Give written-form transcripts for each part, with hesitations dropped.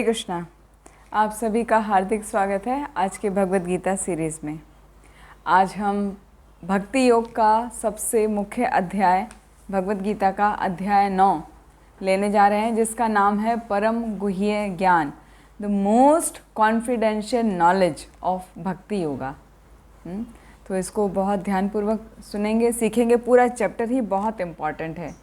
हरे कृष्णा। आप सभी का हार्दिक स्वागत है आज के भगवद गीता सीरीज़ में। आज हम भक्ति योग का सबसे मुख्य अध्याय भगवद गीता का अध्याय 9 लेने जा रहे हैं, जिसका नाम है परम गुह्य ज्ञान, the most confidential knowledge of भक्ति योगा। तो इसको बहुत ध्यानपूर्वक सुनेंगे, सीखेंगे। पूरा चैप्टर ही बहुत इम्पॉर्टेंट है।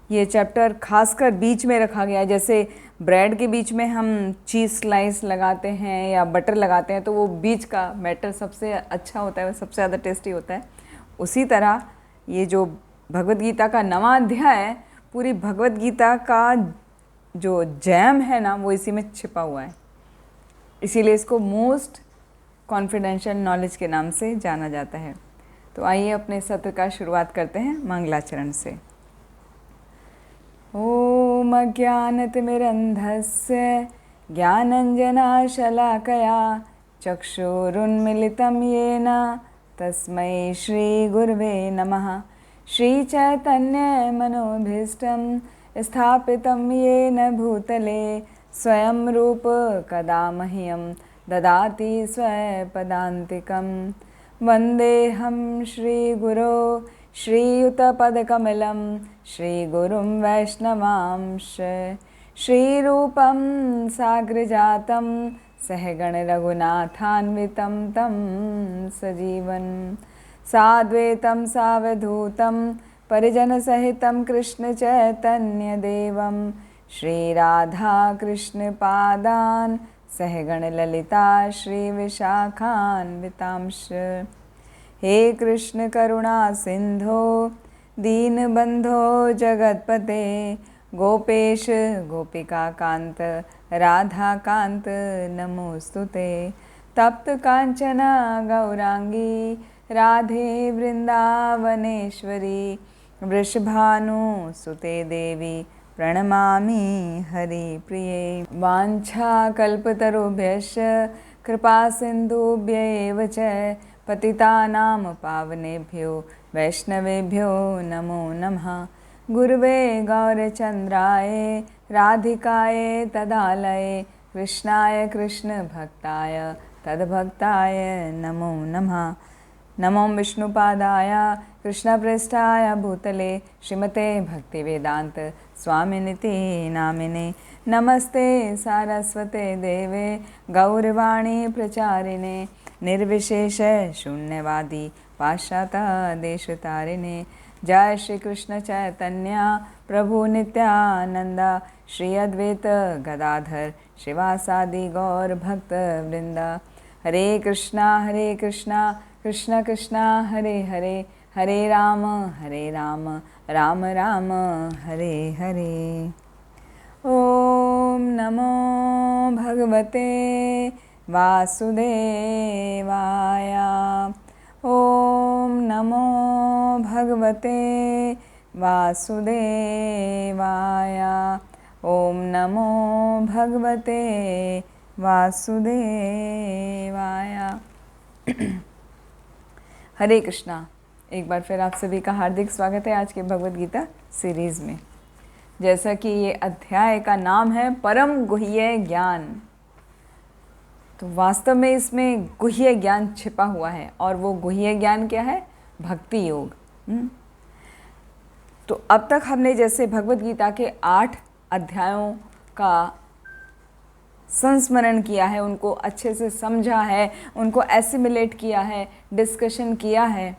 ये चैप्टर खासकर बीच में रखा गया है। जैसे ब्रेड के बीच में हम चीज़ स्लाइस लगाते हैं या बटर लगाते हैं, तो वो बीच का बैटर सबसे अच्छा होता है, वो सबसे ज़्यादा टेस्टी होता है। उसी तरह ये जो भगवद गीता का 9वां अध्याय है, पूरी भगवद गीता का जो जैम है ना, वो इसी में छिपा हुआ है। इसीलिए इसको मोस्ट कॉन्फिडेंशियल नॉलेज के नाम से जाना जाता है। तो आइए अपने सत्र का शुरुआत करते हैं मंगलाचरण से। ॐ अज्ञानतिमिरन्धस्य ज्ञानञ्जनशलाकया चक्षुरुन्मिलितं येन तस्मै श्रीगुरवे नमः। श्रीचैतन्यमनोभीष्टं स्थापितं येन भूतले स्वयं रूप कदा मह्यं ददाति स्वपदान्तिकं। वन्देऽहं श्रीगुरो श्रीयुतपदकमलं श्रीगुरुं वैष्णवांश। श्रीरूपं साग्रजातं सहगणरघुनाथान्वितं तं सजीवं साद्वैतं सावधूतं परिजनसहितं कृष्णचैतन्यदेवं श्रीराधाकृष्णपादान् सहगणललिता श्रीविशाखान्वितांश। हे कृष्ण करुणा सिंधो दीनबंधो जगतपते गोपेश गोपिकाकांत राधाकांत नमोस्तुते। तप्त कांचन गौरांगी राधे वृंदावनेश्वरी वृषभानुसुते देवी प्रणमामि हरिप्रिये। वाञ्छाकल्पतरुभ्यश्च कृपा सिन्धुभ्यैव च पतितानां पावनेभ्यो वैष्णवेभ्यो नमो नमः। गुरुवे गौरचन्द्राय राधिकाय तदालये कृष्णाय कृष्णभक्ताय तद्भक्ताय नमो नमः। नमो विष्णुपादाय कृष्णप्रेष्ठाय भूतले श्रीमते भक्तिवेदांत स्वामिनिति नामिने। नमस्ते सारस्वते देवे गौरवाणी प्रचारिणे निर्विशेष शून्यवादी पाश्चात्य जय श्री कृष्ण चैतन्य प्रभु नित्यानंद श्री अद्वैत गदाधर शिवासादि गौर भक्त वृंद। हरे कृष्णा कृष्ण कृष्णा हरे हरे हरे राम राम राम हरे हरे। ओम नमो भगवते वासुदेवाय। ओम नमो भगवते वासुदेवाय। ओम नमो भगवते वासुदेवाय। हरे कृष्णा। एक बार फिर आप सभी का हार्दिक स्वागत है आज के भगवद गीता सीरीज़ में। जैसा कि ये अध्याय का नाम है परम गुह्य ज्ञान, तो वास्तव में इसमें गुह्य ज्ञान छिपा हुआ है। और वो गुह्य ज्ञान क्या है? भक्ति योग। तो अब तक हमने जैसे भगवद गीता के 8 अध्यायों का संस्मरण किया है, उनको अच्छे से समझा है, उनको एसिमिलेट किया है, डिस्कशन किया है।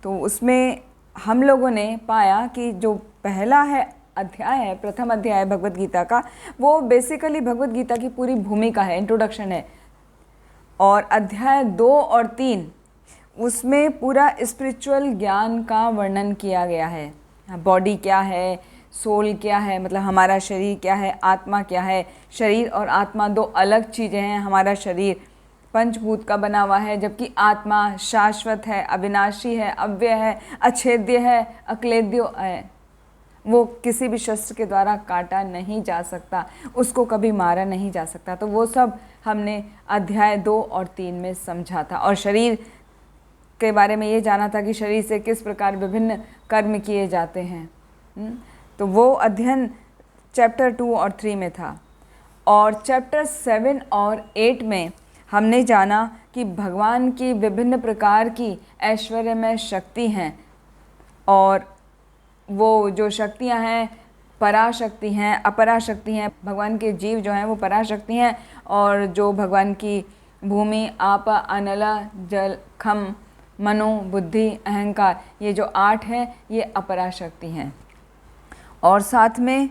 तो उसमें हम लोगों ने पाया कि जो पहला है अध्याय है, प्रथम अध्याय भगवद गीता का, वो बेसिकली भगवद गीता की पूरी भूमिका है, इंट्रोडक्शन है। और अध्याय 2 और 3 उसमें पूरा स्पिरिचुअल ज्ञान का वर्णन किया गया है। बॉडी क्या है, सोल क्या है, मतलब हमारा शरीर क्या है, आत्मा क्या है। शरीर और आत्मा 2 अलग चीज़ें हैं। हमारा शरीर पंचभूत का बना हुआ है, जबकि आत्मा शाश्वत है, अविनाशी है, अव्यय है, अछेद्य है, अक्लेद्य है। वो किसी भी शस्त्र के द्वारा काटा नहीं जा सकता, उसको कभी मारा नहीं जा सकता। तो वो सब हमने अध्याय 2 और 3 में समझा था। और शरीर के बारे में ये जाना था कि शरीर से किस प्रकार विभिन्न कर्म किए जाते हैं। तो वो अध्ययन चैप्टर 2 और 3 में था। और चैप्टर 7 और 8 में हमने जाना कि भगवान की विभिन्न प्रकार की ऐश्वर्यमय शक्ति हैं, और वो जो शक्तियां हैं पराशक्ति हैं, अपराशक्ति हैं। भगवान के जीव जो हैं वो पराशक्ति हैं, और जो भगवान की भूमि, आप, अनल, जल, खम, मनो, बुद्धि, अहंकार, ये जो 8 हैं ये अपराशक्ति हैं। और साथ में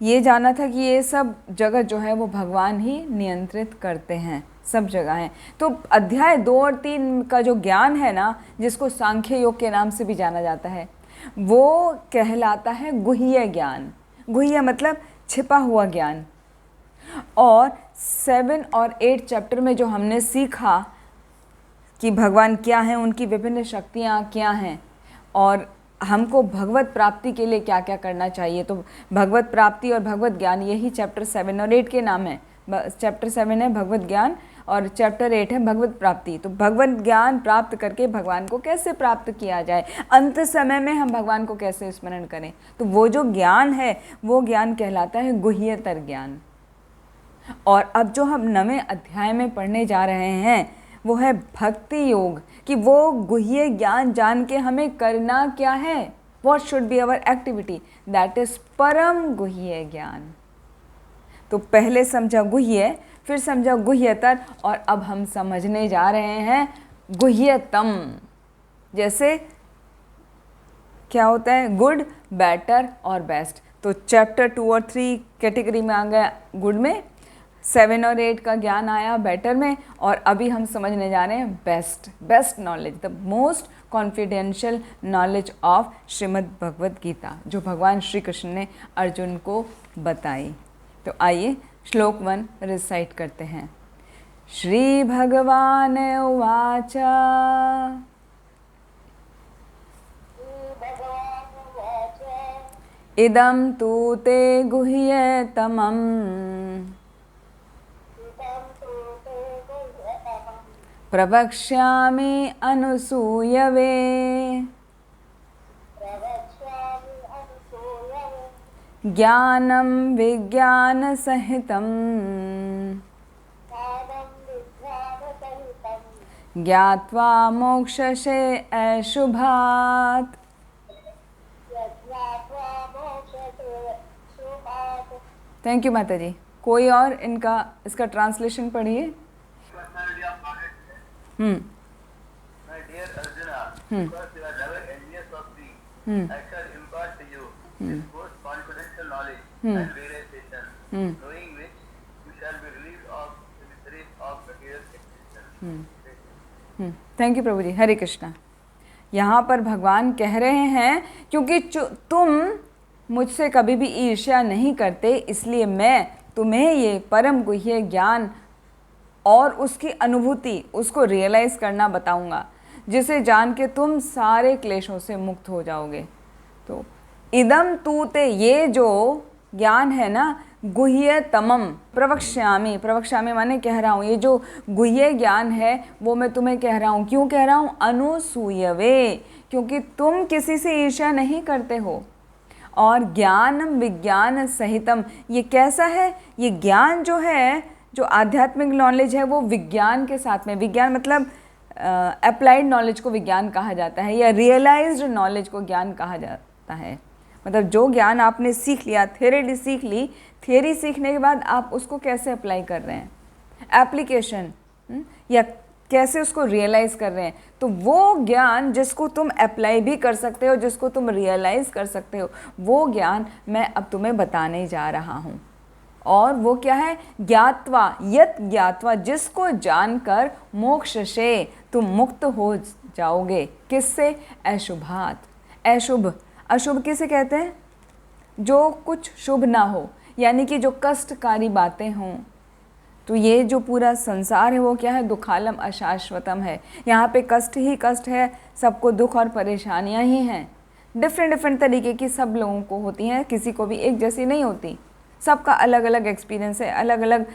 ये जाना था कि ये सब जगत जो है वो भगवान ही नियंत्रित करते हैं, सब जगह हैं। तो अध्याय 2 और 3 का जो ज्ञान है ना, जिसको सांख्य योग के नाम से भी जाना जाता है, वो कहलाता है गुह्य ज्ञान। गुह्य मतलब छिपा हुआ ज्ञान। और 7 और 8 चैप्टर में जो हमने सीखा कि भगवान क्या हैं, उनकी विभिन्न शक्तियाँ क्या हैं, और हमको भगवत प्राप्ति के लिए क्या क्या करना चाहिए। तो भगवत प्राप्ति और भगवत ज्ञान, यही चैप्टर 7 और 8 के नाम है। चैप्टर 7 है भगवत ज्ञान और चैप्टर 8 है भगवत प्राप्ति। तो भगवत ज्ञान प्राप्त करके भगवान को कैसे प्राप्त किया जाए, अंत समय में हम भगवान को कैसे स्मरण करें, तो वो जो ज्ञान है वो ज्ञान कहलाता है गुह्यतर ज्ञान। और अब जो हम 9वें अध्याय में पढ़ने जा रहे हैं वो है भक्ति योग, कि वो गुह्य ज्ञान जान के हमें करना क्या है, what should be our activity, that is परम गुह्य ज्ञान। तो पहले समझा गुह्य, फिर समझा गुह्यतर, और अब हम समझने जा रहे हैं गुह्यतम। जैसे क्या होता है, गुड, बेटर और बेस्ट। तो चैप्टर 2 और 3 कैटेगरी में आ गया गुड में, 7 और 8 का ज्ञान आया बेटर में, और अभी हम समझने जा रहे हैं best knowledge, the most confidential knowledge of Shrimad Bhagavad Gita, जो भगवान श्री कृष्ण ने अर्जुन को बताई। तो आइए श्लोक 1 रिसाइट करते हैं। श्री भगवान उवाच इदं तु ते गुह्यतमम् प्रवक्ष्यामि अनुसूयवे ज्ञानं विज्ञानसहितं ज्ञात्वा मोक्षसे अशुभात्। थैंक यू माता जी। कोई और इसका ट्रांसलेशन पढ़िए। My dear Arjuna, because you are never envious of me, I shall impart to you this most confidential knowledge and realization, knowing which you shall be relieved of the miseries of material existence. Thank you Prabhu ji. Hare Krishna. यहाँ पर भगवान कह रहे हैं क्योंकि तुम मुझसे कभी भी ईर्ष्या नहीं करते, इसलिए मैं तुम्हें ये परम गुह्य ज्ञान और उसकी अनुभूति, उसको रियलाइज़ करना बताऊंगा, जिसे जान के तुम सारे क्लेशों से मुक्त हो जाओगे। तो इदम तूते, ये जो ज्ञान है ना, गुह्यतमम प्रवक्ष्यामि, प्रवक्ष्यामि माने कह रहा हूँ, ये जो गुह्य ज्ञान है वो मैं तुम्हें कह रहा हूँ। क्यों कह रहा हूँ? अनुसूयवे, क्योंकि तुम किसी से ईर्ष्या नहीं करते हो। और ज्ञानम विज्ञान सहितम, ये कैसा है? ये ज्ञान जो है, जो आध्यात्मिक नॉलेज है, वो विज्ञान के साथ में, विज्ञान मतलब अप्लाइड नॉलेज को विज्ञान कहा जाता है, या रियलाइज्ड नॉलेज को ज्ञान कहा जाता है। मतलब जो ज्ञान आपने सीख लिया, थ्योरी सीख ली, थ्योरी सीखने के बाद आप उसको कैसे अप्लाई कर रहे हैं, एप्लीकेशन, या कैसे उसको रियलाइज़ कर रहे हैं। तो वो ज्ञान जिसको तुम अप्लाई भी कर सकते हो, जिसको तुम रियलाइज़ कर सकते हो, वो ज्ञान मैं अब तुम्हें बताने जा रहा हूँ। और वो क्या है? ज्ञात्वा, यत ज्ञात्वा, जिसको जानकर मोक्ष से तुम मुक्त हो जाओगे। किससे? अशुभात। अशुभ, अशुभ किसे कहते हैं? जो कुछ शुभ ना हो, यानी कि जो कष्टकारी बातें हों। तो ये जो पूरा संसार है वो क्या है? दुखालम अशाश्वतम है। यहाँ पे कष्ट ही कष्ट है, सबको दुख और परेशानियाँ ही हैं। डिफरेंट तरीके की सब लोगों को होती हैं, किसी को भी एक जैसी नहीं होती। सबका अलग अलग एक्सपीरियंस है, अलग अलग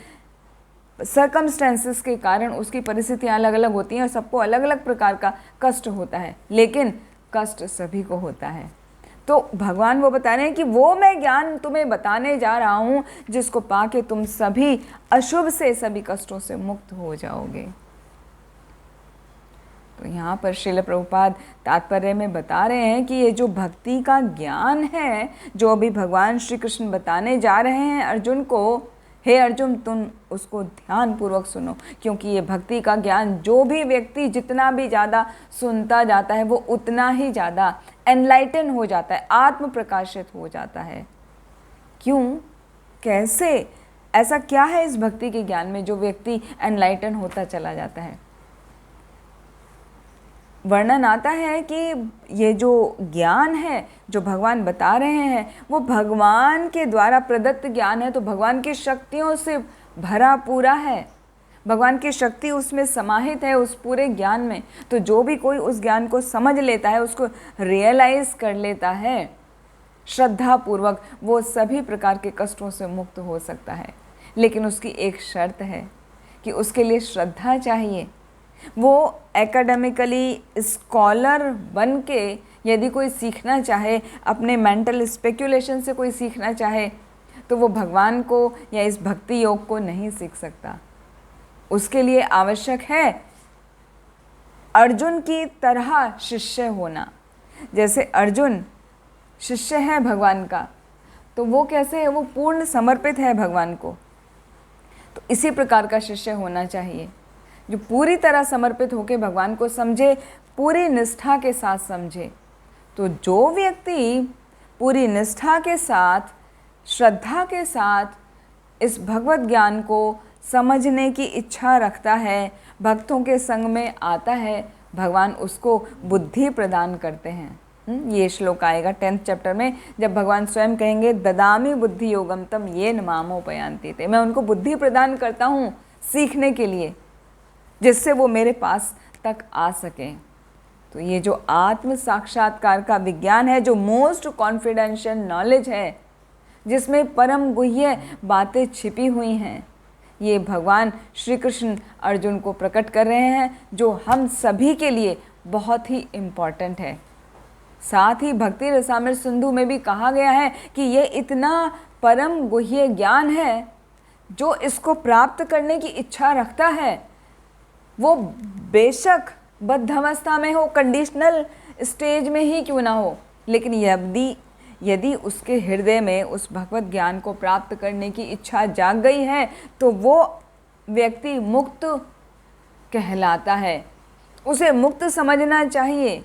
सर्कमस्टेंसेस के कारण उसकी परिस्थितियाँ अलग अलग होती हैं, और सबको अलग अलग प्रकार का कष्ट होता है, लेकिन कष्ट सभी को होता है। तो भगवान वो बता रहे हैं कि वो मैं ज्ञान तुम्हें बताने जा रहा हूँ जिसको पाके तुम सभी अशुभ से, सभी कष्टों से मुक्त हो जाओगे। तो यहाँ पर श्रील प्रभुपाद तात्पर्य में बता रहे हैं कि ये जो भक्ति का ज्ञान है, जो अभी भगवान श्री कृष्ण बताने जा रहे हैं अर्जुन को, हे अर्जुन तुम उसको ध्यान पूर्वक सुनो, क्योंकि ये भक्ति का ज्ञान जो भी व्यक्ति जितना भी ज़्यादा सुनता जाता है वो उतना ही ज़्यादा एनलाइटन हो जाता है, आत्म प्रकाशित हो जाता है। क्यों, कैसे, ऐसा क्या है इस भक्ति के ज्ञान में जो व्यक्ति एनलाइटन होता चला जाता है? वर्णन आता है कि ये जो ज्ञान है जो भगवान बता रहे हैं वो भगवान के द्वारा प्रदत्त ज्ञान है, तो भगवान की शक्तियों से भरा पूरा है, भगवान की शक्ति उसमें समाहित है उस पूरे ज्ञान में। तो जो भी कोई उस ज्ञान को समझ लेता है, उसको रियलाइज कर लेता है श्रद्धा पूर्वक, वो सभी प्रकार के कष्टों से मुक्त हो सकता है। लेकिन उसकी एक शर्त है कि उसके लिए श्रद्धा चाहिए। वो एकेडमिकली स्कॉलर बन के यदि कोई सीखना चाहे, अपने मेंटल स्पेकुलेशन से कोई सीखना चाहे, तो वो भगवान को या इस भक्ति योग को नहीं सीख सकता। उसके लिए आवश्यक है अर्जुन की तरह शिष्य होना। जैसे अर्जुन शिष्य है भगवान का, तो वो कैसे है, वो पूर्ण समर्पित है भगवान को। तो इसी प्रकार का शिष्य होना चाहिए जो पूरी तरह समर्पित होकर भगवान को समझे, पूरी निष्ठा के साथ समझे। तो जो व्यक्ति पूरी निष्ठा के साथ, श्रद्धा के साथ इस भगवत ज्ञान को समझने की इच्छा रखता है, भक्तों के संग में आता है, भगवान उसको बुद्धि प्रदान करते हैं। ये श्लोक आएगा 10th चैप्टर में, जब भगवान स्वयं कहेंगे ददामि बुद्धि योगम तम येन मामोपयान्ति ते, मैं उनको बुद्धि प्रदान करता हूँ सीखने के लिए, जिससे वो मेरे पास तक आ सकें। तो ये जो आत्म साक्षात्कार का विज्ञान है, जो मोस्ट कॉन्फिडेंशियल नॉलेज है, जिसमें परम गुह्य बातें छिपी हुई हैं, ये भगवान श्री कृष्ण अर्जुन को प्रकट कर रहे हैं, जो हम सभी के लिए बहुत ही इम्पॉर्टेंट है। साथ ही भक्ति रसामृत सिंधु में भी कहा गया है कि ये इतना परम गुह्य ज्ञान है, जो इसको प्राप्त करने की इच्छा रखता है वो बेशक बद्धावस्था में हो, कंडीशनल स्टेज में ही क्यों ना हो, लेकिन यदि उसके हृदय में उस भगवत ज्ञान को प्राप्त करने की इच्छा जाग गई है, तो वो व्यक्ति मुक्त कहलाता है। उसे मुक्त समझना चाहिए,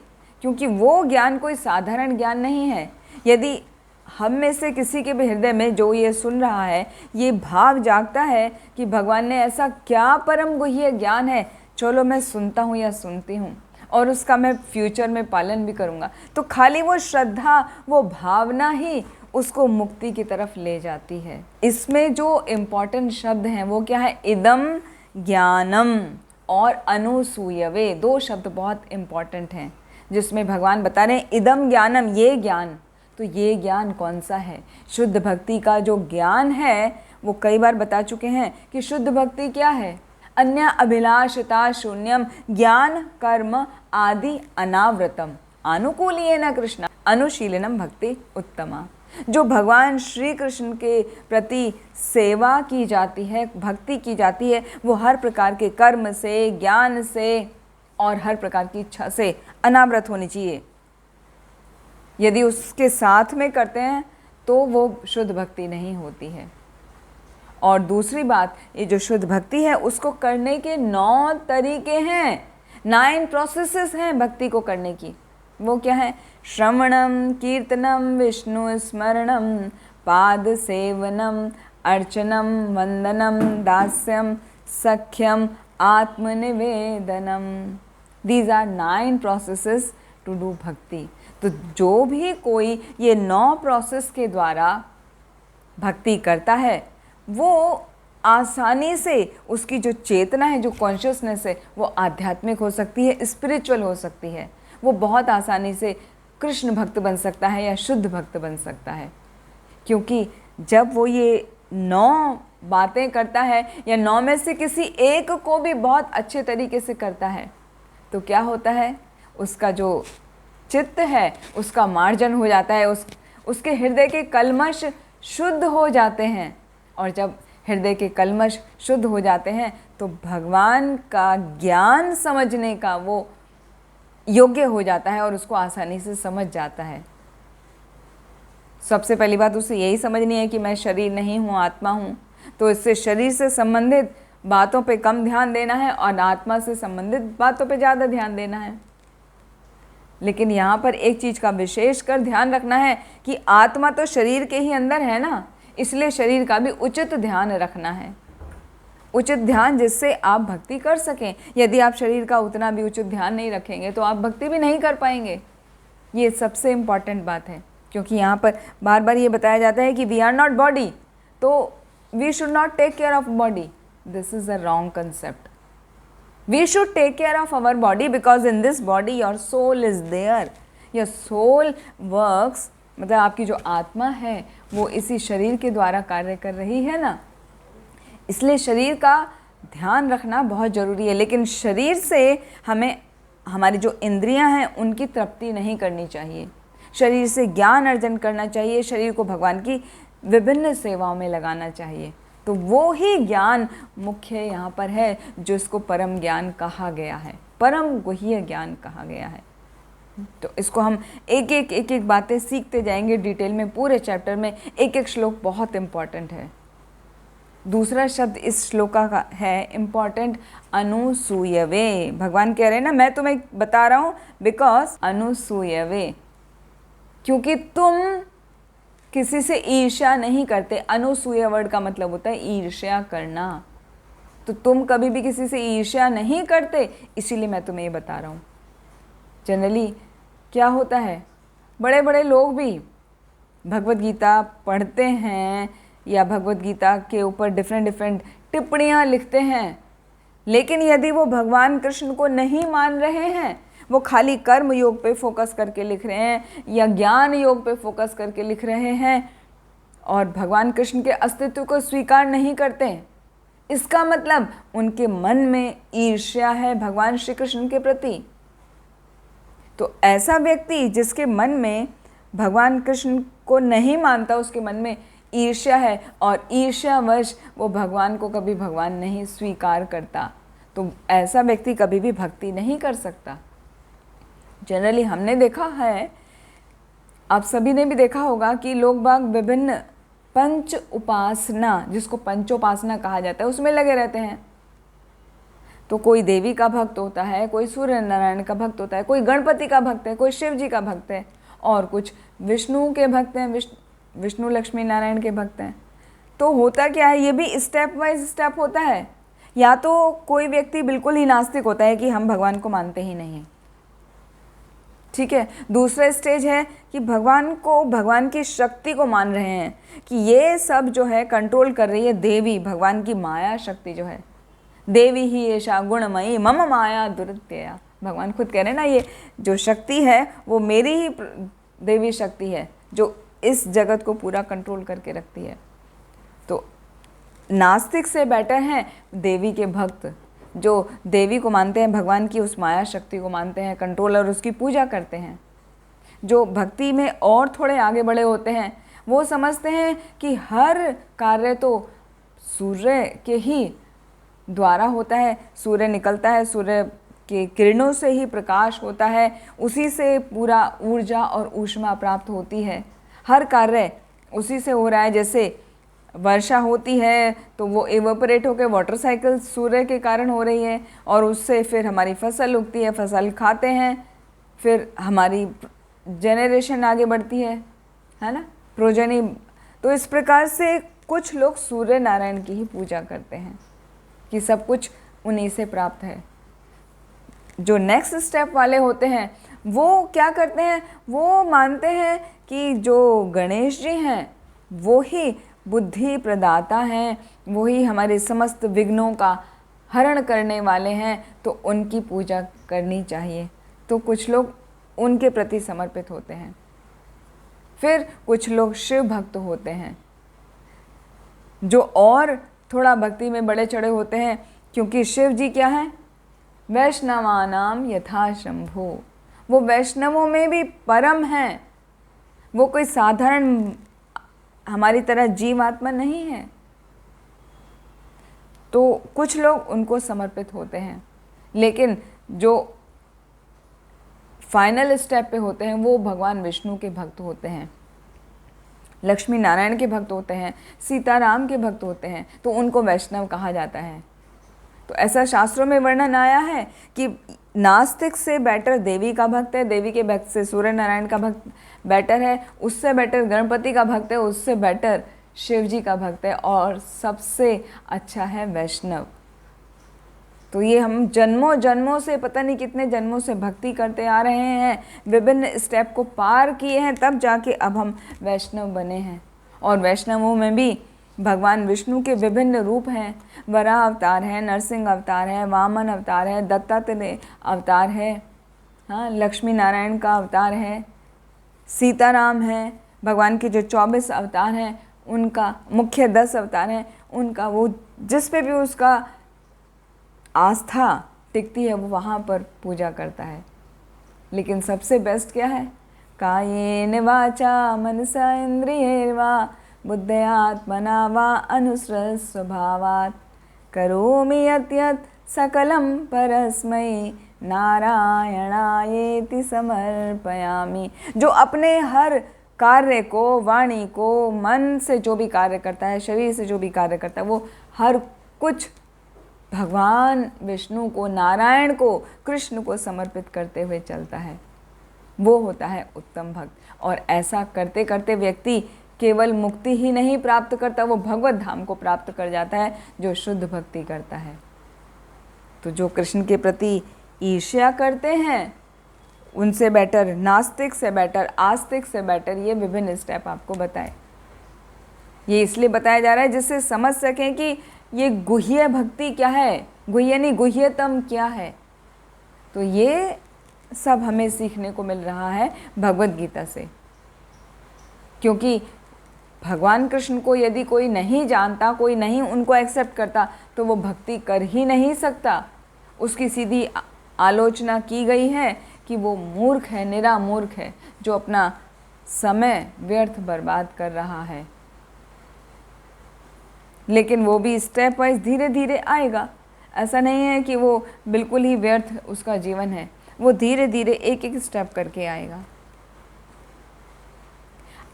क्योंकि वो ज्ञान कोई साधारण ज्ञान नहीं है। यदि हम में से किसी के भी हृदय में जो ये सुन रहा है, ये भाव जागता है कि भगवान ने ऐसा क्या परम गुह्य ज्ञान है, चलो मैं सुनता हूँ या सुनती हूँ और उसका मैं फ्यूचर में पालन भी करूँगा, तो खाली वो श्रद्धा, वो भावना ही उसको मुक्ति की तरफ ले जाती है। इसमें जो इम्पॉर्टेंट शब्द हैं वो क्या है, इदम ज्ञानम और अनुसूयवे, दो शब्द बहुत इम्पॉर्टेंट हैं, जिसमें भगवान बता रहे हैं इदम ज्ञानम, ये ज्ञान। तो ये ज्ञान कौन सा है? शुद्ध भक्ति का जो ज्ञान है, वो कई बार बता चुके हैं कि शुद्ध भक्ति क्या है, अन्य अभिलाषिता शून्यम ज्ञान कर्म आदि अनावृतम अनुकूल्येन कृष्ण अनुशीलनम भक्ति उत्तमा। जो भगवान श्री कृष्ण के प्रति सेवा की जाती है, भक्ति की जाती है, वो हर प्रकार के कर्म से, ज्ञान से और हर प्रकार की इच्छा से अनावृत होनी चाहिए। यदि उसके साथ में करते हैं तो वो शुद्ध भक्ति नहीं होती है। और दूसरी बात, ये जो शुद्ध भक्ति है उसको करने के 9 तरीके हैं, 9 प्रोसेसेस हैं भक्ति को करने की। वो क्या है? श्रवणम, कीर्तनम, विष्णु स्मरणम, पाद सेवनम, अर्चनम, वंदनम, दास्यम, सख्यम, आत्मनिवेदनम। These are 9 processes to do bhakti. तो जो भी कोई ये 9 प्रोसेस के द्वारा भक्ति करता है, वो आसानी से उसकी जो चेतना है, जो कॉन्शियसनेस है, वो आध्यात्मिक हो सकती है, स्पिरिचुअल हो सकती है। वो बहुत आसानी से कृष्ण भक्त बन सकता है या शुद्ध भक्त बन सकता है, क्योंकि जब वो ये 9 बातें करता है या 9 में से किसी एक को भी बहुत अच्छे तरीके से करता है, तो क्या होता है, उसका जो चित्त है उसका मार्जन हो जाता है, उसके हृदय के कल्मश शुद्ध हो जाते हैं। और जब हृदय के कल्मश शुद्ध हो जाते हैं तो भगवान का ज्ञान समझने का वो योग्य हो जाता है और उसको आसानी से समझ जाता है। सबसे पहली बात उसे यही समझनी है कि मैं शरीर नहीं हूँ, आत्मा हूँ। तो इससे शरीर से संबंधित बातों पे कम ध्यान देना है और आत्मा से संबंधित बातों पे ज़्यादा ध्यान देना है। लेकिन यहाँ पर एक चीज़ का विशेष कर ध्यान रखना है कि आत्मा तो शरीर के ही अंदर है ना, इसलिए शरीर का भी उचित ध्यान रखना है। उचित ध्यान जिससे आप भक्ति कर सकें। यदि आप शरीर का उतना भी उचित ध्यान नहीं रखेंगे तो आप भक्ति भी नहीं कर पाएंगे। ये सबसे इम्पॉर्टेंट बात है, क्योंकि यहाँ पर बार बार ये बताया जाता है कि वी आर नॉट बॉडी, तो we should not take care of body. This is a wrong concept. We should take care of our body because in this body your soul is there. Your soul works, मतलब आपकी जो आत्मा है वो इसी शरीर के द्वारा कार्य कर रही है ना, इसलिए शरीर का ध्यान रखना बहुत ज़रूरी है। लेकिन शरीर से हमें हमारी जो इंद्रियां हैं उनकी तृप्ति नहीं करनी चाहिए। शरीर से ज्ञान अर्जन करना चाहिए, शरीर को भगवान की विभिन्न सेवाओं में लगाना चाहिए। तो वो ही ज्ञान मुख्य यहाँ पर है जो इसको परम ज्ञान कहा गया है, परम गुह्य ज्ञान कहा गया है। तो इसको हम एक एक बातें सीखते जाएंगे डिटेल में। पूरे चैप्टर में एक एक श्लोक बहुत इम्पॉर्टेंट है। दूसरा शब्द इस श्लोका का है इम्पॉर्टेंट, अनुसूयवे। भगवान कह रहे हैं ना, मैं तुम्हें बता रहा हूँ बिकॉज अनुसूयवे, क्योंकि तुम किसी से ईर्ष्या नहीं करते। अनुसूया वर्ड का मतलब होता है ईर्ष्या करना। तो तुम कभी भी किसी से ईर्ष्या नहीं करते, इसीलिए मैं तुम्हें ये बता रहा हूँ। जनरली क्या होता है, बड़े बड़े लोग भी भगवत गीता पढ़ते हैं या भगवत गीता के ऊपर डिफरेंट टिप्पणियाँ लिखते हैं, लेकिन यदि वो भगवान कृष्ण को नहीं मान रहे हैं, वो खाली कर्म योग पे फोकस करके लिख रहे हैं या ज्ञान योग पे फोकस करके लिख रहे हैं और भगवान कृष्ण के अस्तित्व को स्वीकार नहीं करते, इसका मतलब उनके मन में ईर्ष्या है भगवान श्री कृष्ण के प्रति। तो ऐसा व्यक्ति जिसके मन में भगवान कृष्ण को नहीं मानता, उसके मन में ईर्ष्या है और ईर्ष्यावश वो भगवान को कभी भगवान नहीं स्वीकार करता, तो ऐसा व्यक्ति कभी भी भक्ति नहीं कर सकता। जनरली हमने देखा है, आप सभी ने भी देखा होगा कि लोग बाग विभिन्न पंच उपासना, जिसको पंचोपासना कहा जाता है, उसमें लगे रहते हैं। तो कोई देवी का भक्त होता है, कोई सूर्य नारायण का भक्त होता है, कोई गणपति का भक्त है, कोई शिव जी का भक्त है और कुछ विष्णु के भक्त हैं, विष्णु लक्ष्मी नारायण के भक्त हैं। तो होता क्या है, ये भी स्टेप वाइज स्टेप होता है। या तो कोई व्यक्ति बिल्कुल ही नास्तिक होता है कि हम भगवान को मानते ही नहीं, ठीक है। दूसरा स्टेज है कि भगवान को, भगवान की शक्ति को मान रहे हैं कि ये सब जो है कंट्रोल कर रही है देवी, भगवान की माया शक्ति जो है। देवी ही ऐशा गुणमयी मम माया दुर्त्यया, भगवान खुद कह रहे हैं ना, ये जो शक्ति है वो मेरी ही देवी शक्ति है जो इस जगत को पूरा कंट्रोल करके रखती है। तो नास्तिक से बेटर हैं देवी के भक्त, जो देवी को मानते हैं, भगवान की उस माया शक्ति को मानते हैं, कंट्रोल और उसकी पूजा करते हैं। जो भक्ति में और थोड़े आगे बढ़े होते हैं, वो समझते हैं कि हर कार्य तो सूर्य के ही द्वारा होता है, सूर्य निकलता है, सूर्य के किरणों से ही प्रकाश होता है, उसी से पूरा ऊर्जा और ऊष्मा प्राप्त होती है। हर कार्य उसी से हो रहा है। जैसे वर्षा होती है तो वो एवोपरेट होकर वाटर साइकिल सूर्य के कारण हो रही है और उससे फिर हमारी फसल उगती है, फसल खाते हैं, फिर हमारी जेनरेशन आगे बढ़ती है ना, प्रोजनी। तो इस प्रकार से कुछ लोग सूर्य नारायण की ही पूजा करते हैं कि सब कुछ उन्हीं से प्राप्त है। जो नेक्स्ट स्टेप वाले होते हैं वो क्या करते हैं, वो मानते हैं कि जो गणेश जी हैं वो ही बुद्धि प्रदाता हैं, वही हमारे समस्त विघ्नों का हरण करने वाले हैं, तो उनकी पूजा करनी चाहिए। तो कुछ लोग उनके प्रति समर्पित होते हैं। फिर कुछ लोग शिव भक्त होते हैं जो और थोड़ा भक्ति में बड़े चढ़े होते हैं, क्योंकि शिव जी क्या हैं, वैष्णवानाम यथा शंभो, वो वैष्णवों में भी परम हैं, वो कोई साधारण हमारी तरह जीवात्मा नहीं है। तो कुछ लोग उनको समर्पित होते हैं, लेकिन जो फाइनल स्टेप पे होते हैं वो भगवान विष्णु के भक्त होते हैं, लक्ष्मी नारायण के भक्त होते हैं, सीताराम के भक्त होते हैं, तो उनको वैष्णव कहा जाता है। तो ऐसा शास्त्रों में वर्णन आया है कि नास्तिक से बेटर देवी का भक्त है, देवी के भक्त से सूर्य नारायण का भक्त बेटर है, उससे बेटर गणपति का भक्त है, उससे बेटर शिव जी का भक्त है, और सबसे अच्छा है वैष्णव। तो ये हम जन्मों जन्मों से, पता नहीं कितने जन्मों से भक्ति करते आ रहे हैं, विभिन्न स्टेप को पार किए हैं, तब जाके अब हम वैष्णव बने हैं। और वैष्णवों में भी भगवान विष्णु के विभिन्न रूप हैं, वराह अवतार है, नरसिंह अवतार है, वामन अवतार है, दत्तात्रेय अवतार है, हाँ, लक्ष्मी नारायण का अवतार है, सीताराम है, भगवान के जो 24 अवतार हैं उनका मुख्य 10 अवतार हैं, उनका वो जिस पे भी उसका आस्था टिकती है वो वहाँ पर पूजा करता है। लेकिन सबसे बेस्ट क्या है? कायेन वाचा मनसा इंद्रियैर्वा बुद्धयात्मना वा अनुसृत स्वभावात् करोमि यत् यत् सकलं परस्मै नारायणायेति समर्पयामि। जो अपने हर कार्य को, वाणी को, मन से जो भी कार्य करता है, शरीर से जो भी कार्य करता है, वो हर कुछ भगवान विष्णु को, नारायण को, कृष्ण को समर्पित करते हुए चलता है, वो होता है उत्तम भक्त। और ऐसा करते करते व्यक्ति केवल मुक्ति ही नहीं प्राप्त करता, वो भगवत धाम को प्राप्त कर जाता है, जो शुद्ध भक्ति करता है। तो जो कृष्ण के प्रति ईर्ष्या करते हैं उनसे बेटर, नास्तिक से बेटर, आस्तिक से बेटर, ये विभिन्न स्टेप आपको बताए। ये इसलिए बताया जा रहा है जिससे समझ सकें कि ये गुह्य भक्ति क्या है, गुह्य नहीं, गुह्यतम क्या है। तो ये सब हमें सीखने को मिल रहा है भगवद गीता से, क्योंकि भगवान कृष्ण को यदि कोई नहीं जानता, कोई नहीं उनको एक्सेप्ट करता, तो वो भक्ति कर ही नहीं सकता। उसकी सीधी आलोचना की गई है कि वो मूर्ख है, निरा मूर्ख है, जो अपना समय व्यर्थ बर्बाद कर रहा है। लेकिन वो भी स्टेप वाइज धीरे धीरे आएगा, ऐसा नहीं है कि वो बिल्कुल ही व्यर्थ उसका जीवन है, वो धीरे धीरे एक एक स्टेप करके आएगा।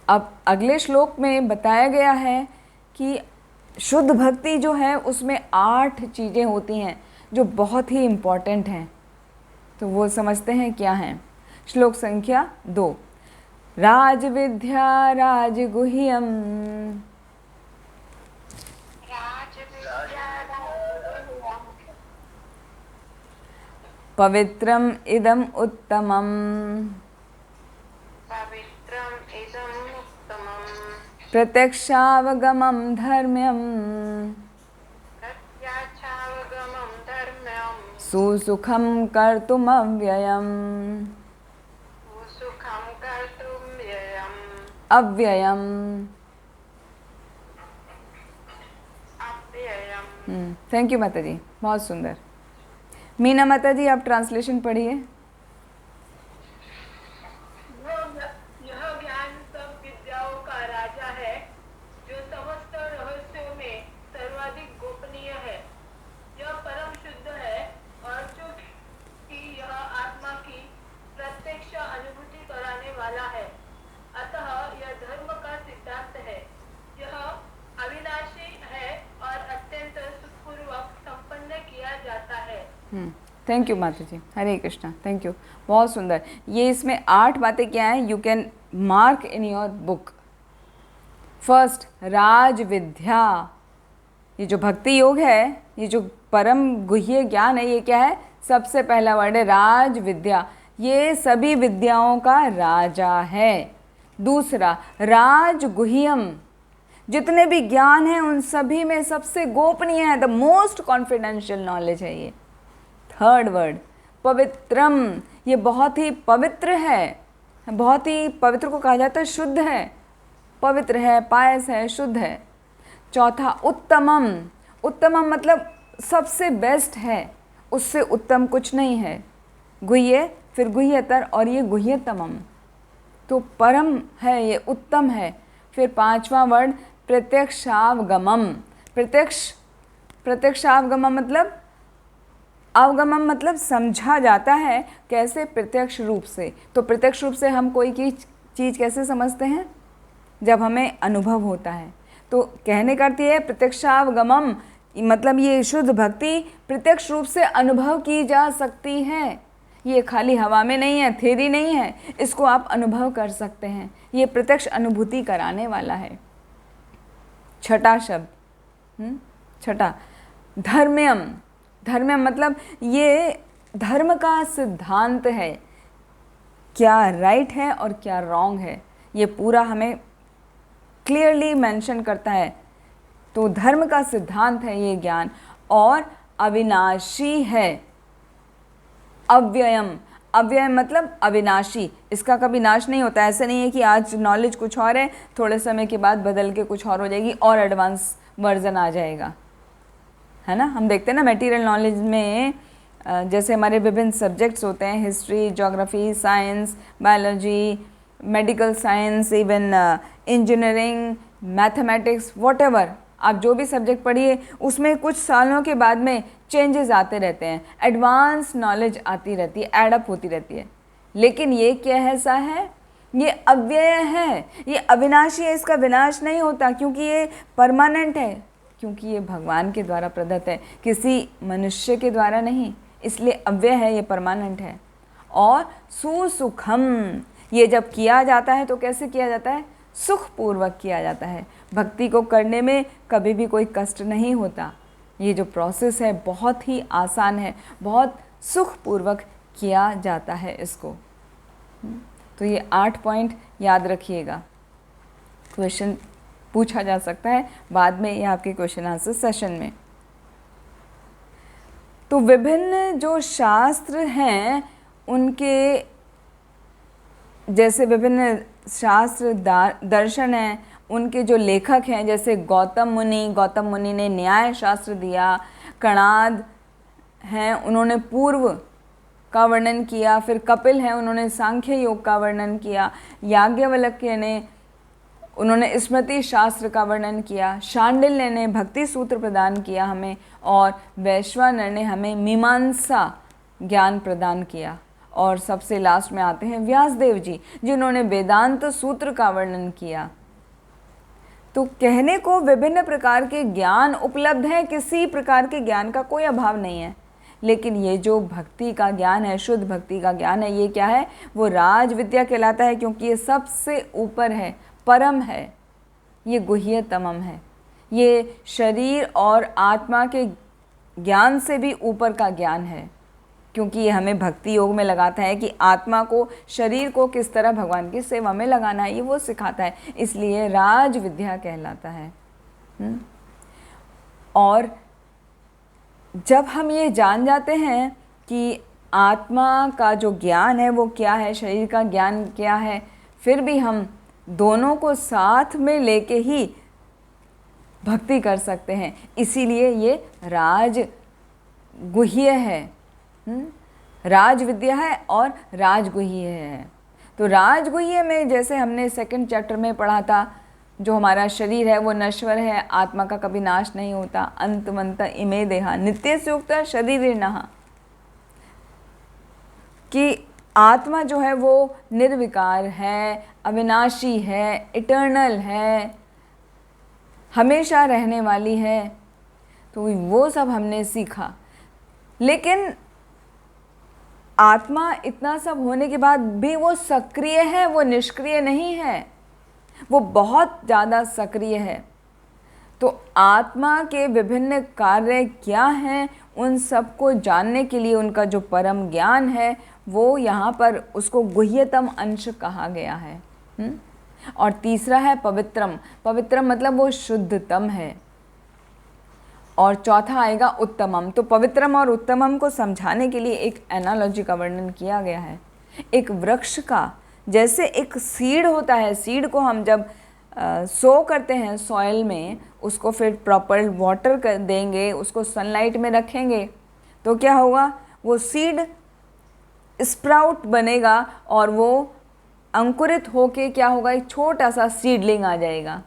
अब अगले श्लोक में बताया गया है कि शुद्ध भक्ति जो है उसमें 8 चीज़ें होती हैं जो बहुत ही इम्पॉर्टेंट हैं। तो वो समझते हैं क्या हैं। श्लोक संख्या 2, राजविद्या राजगुह्यम पवित्रम इदम उत्तमम प्रत्यक्षावगमं धर्म्यम सुसुखं कर्तुमव्ययम् अव्ययम्। थैंक यू माता जी, बहुत सुंदर। मीना माता जी आप ट्रांसलेशन पढ़िए। Thank you Mata ji, Hare Krishna, thank you, बहुत सुंदर। ये इसमें 8 बातें क्या हैं, you can mark in your book. First, Raj Vidya, ये जो भक्ति योग है, ये जो परम गुह्य ज्ञान है, ये क्या है, सबसे पहला वर्ड है राज विद्या, ये सभी विद्याओं का राजा है। दूसरा, राज गुह्यम, जितने भी ज्ञान हैं उन सभी में सबसे गोपनीय है, द मोस्ट कॉन्फिडेंशियल नॉलेज है ये। थर्ड वर्ड, पवित्रम, ये बहुत ही पवित्र है, बहुत ही पवित्र को कहा जाता है, शुद्ध है, पवित्र है, पायस है, शुद्ध है। चौथा, उत्तमम, उत्तमम मतलब सबसे बेस्ट है, उससे उत्तम कुछ नहीं है। गुह्य फिर गुह्यतर और ये गुह्यतमम, तो परम है, ये उत्तम है। फिर 5वां वर्ड प्रत्यक्षावगमम। प्रत्यक्षावगमम मतलब, अवगमम मतलब समझा जाता है, कैसे? प्रत्यक्ष रूप से। तो प्रत्यक्ष रूप से हम कोई की चीज़ कैसे समझते हैं? जब हमें अनुभव होता है। तो कहने का अर्थ ये है प्रत्यक्षावगमम, मतलब ये शुद्ध भक्ति प्रत्यक्ष रूप से अनुभव की जा सकती है। ये खाली हवा में नहीं है, थ्योरी नहीं है, इसको आप अनुभव कर सकते हैं। ये प्रत्यक्ष अनुभूति कराने वाला है। छठा शब्द, छठा धर्म्यम। धर्म्यम मतलब ये धर्म का सिद्धांत है, क्या राइट है और क्या रॉन्ग है, ये पूरा हमें क्लियरली मेंशन करता है। तो धर्म का सिद्धांत है ये ज्ञान, और अविनाशी है। अव्ययम, अव्यय मतलब अविनाशी, इसका कभी नाश नहीं होता। ऐसे नहीं है कि आज नॉलेज कुछ और है, थोड़े समय के बाद बदल के कुछ और हो जाएगी और एडवांस वर्जन आ जाएगा, है ना। हम देखते हैं ना मटेरियल नॉलेज में जैसे हमारे विभिन्न सब्जेक्ट्स होते हैं, history, geography, science, biology, medical science, even engineering, mathematics, whatever आप जो भी सब्जेक्ट पढ़िए, उसमें कुछ सालों के बाद में चेंजेस आते रहते हैं, एडवांस नॉलेज आती रहती है, एडअप होती रहती है। लेकिन ये क्या ऐसा है? ये अव्यय है, ये अविनाशी है, इसका विनाश नहीं होता, क्योंकि ये परमानेंट है, क्योंकि ये भगवान के द्वारा प्रदत्त है, किसी मनुष्य के द्वारा नहीं, इसलिए अव्यय है, ये परमानेंट है। और सुसुखम, ये जब किया जाता है तो कैसे किया जाता है? सुखपूर्वक किया जाता है। भक्ति को करने में कभी भी कोई कष्ट नहीं होता। ये जो प्रोसेस है बहुत ही आसान है, बहुत सुखपूर्वक किया जाता है इसको। तो ये 8 पॉइंट याद रखिएगा, क्वेश्चन पूछा जा सकता है बाद में, ये आपके क्वेश्चन आंसर सेशन में। तो विभिन्न जो शास्त्र हैं उनके, जैसे विभिन्न शास्त्र दर्शन हैं, उनके जो लेखक हैं, जैसे गौतम मुनि ने न्याय शास्त्र दिया, कणाद हैं उन्होंने पूर्व का वर्णन किया, फिर कपिल हैं उन्होंने सांख्य योग का वर्णन किया, याज्ञवल्क्य ने उन्होंने स्मृति शास्त्र का वर्णन किया, शांडिल्य ने भक्ति सूत्र प्रदान किया हमें, और वैश्वानर ने हमें मीमांसा ज्ञान प्रदान किया। और सबसे लास्ट में आते हैं व्यासदेव जी, जिन्होंने वेदांत सूत्र का वर्णन किया। तो कहने को विभिन्न प्रकार के ज्ञान उपलब्ध हैं, किसी प्रकार के ज्ञान का कोई अभाव नहीं है। लेकिन ये जो भक्ति का ज्ञान है, शुद्ध भक्ति का ज्ञान है, ये क्या है? वो राज विद्या कहलाता है, क्योंकि ये सबसे ऊपर है, परम है, ये गुह्यतमम है, ये शरीर और आत्मा के ज्ञान से भी ऊपर का ज्ञान है, क्योंकि ये हमें भक्ति योग में लगाता है कि आत्मा को, शरीर को किस तरह भगवान की सेवा में लगाना है, ये वो सिखाता है, इसलिए राज विद्या कहलाता है। और जब हम ये जान जाते हैं कि आत्मा का जो ज्ञान है वो क्या है, शरीर का ज्ञान क्या है, फिर भी हम दोनों को साथ में लेके ही भक्ति कर सकते हैं, इसीलिए ये राज गुह्य है, राज विद्या है और राजगुह्य है। तो राजगुह्य में जैसे हमने 2nd चैप्टर में पढ़ा था, जो हमारा शरीर है वो नश्वर है, आत्मा का कभी नाश नहीं होता, अंतमंत इमे देहा नित्य सुक्त शरीर नहा, कि आत्मा जो है वो निर्विकार है, अविनाशी है, इटर्नल है, हमेशा रहने वाली है। तो वो सब हमने सीखा। लेकिन आत्मा इतना सब होने के बाद भी वो सक्रिय है, वो निष्क्रिय नहीं है, वो बहुत ज़्यादा सक्रिय है। तो आत्मा के विभिन्न कार्य क्या हैं, उन सबको जानने के लिए उनका जो परम ज्ञान है वो यहाँ पर उसको गुह्यतम अंश कहा गया है। और तीसरा है पवित्रम। पवित्रम मतलब वो शुद्धतम है। और चौथा आएगा उत्तमम। तो पवित्रम और उत्तमम को समझाने के लिए एक एनालॉजी का वर्णन किया गया है। एक वृक्ष का, जैसे एक सीड होता है, सीड को हम जब सो करते हैं सॉइल में, उसको फिर प्रॉपर वाटर कर देंगे, उसको सनलाइट में रखेंगे, तो क्या होगा, वो सीड स्प्राउट बनेगा और वो अंकुरित होके क्या होगा, एक छोटा सा सीडलिंग आ जाएगा।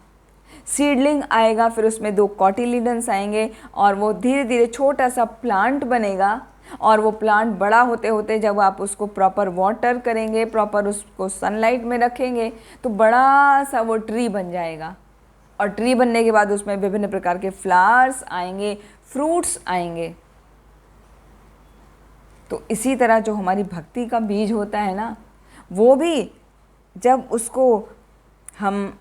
सीडलिंग आएगा, फिर उसमें 2 कॉटिलीडन्स आएंगे और वो धीरे धीरे छोटा सा प्लांट बनेगा। और वो प्लांट बड़ा होते होते जब आप उसको प्रॉपर वाटर करेंगे, प्रॉपर उसको सनलाइट में रखेंगे, तो बड़ा सा वो ट्री बन जाएगा। और ट्री बनने के बाद उसमें विभिन्न प्रकार के फ्लावर्स आएंगे, फ्रूट्स आएंगे। तो इसी तरह जो हमारी भक्ति का बीज होता है ना, वो भी जब उसको हम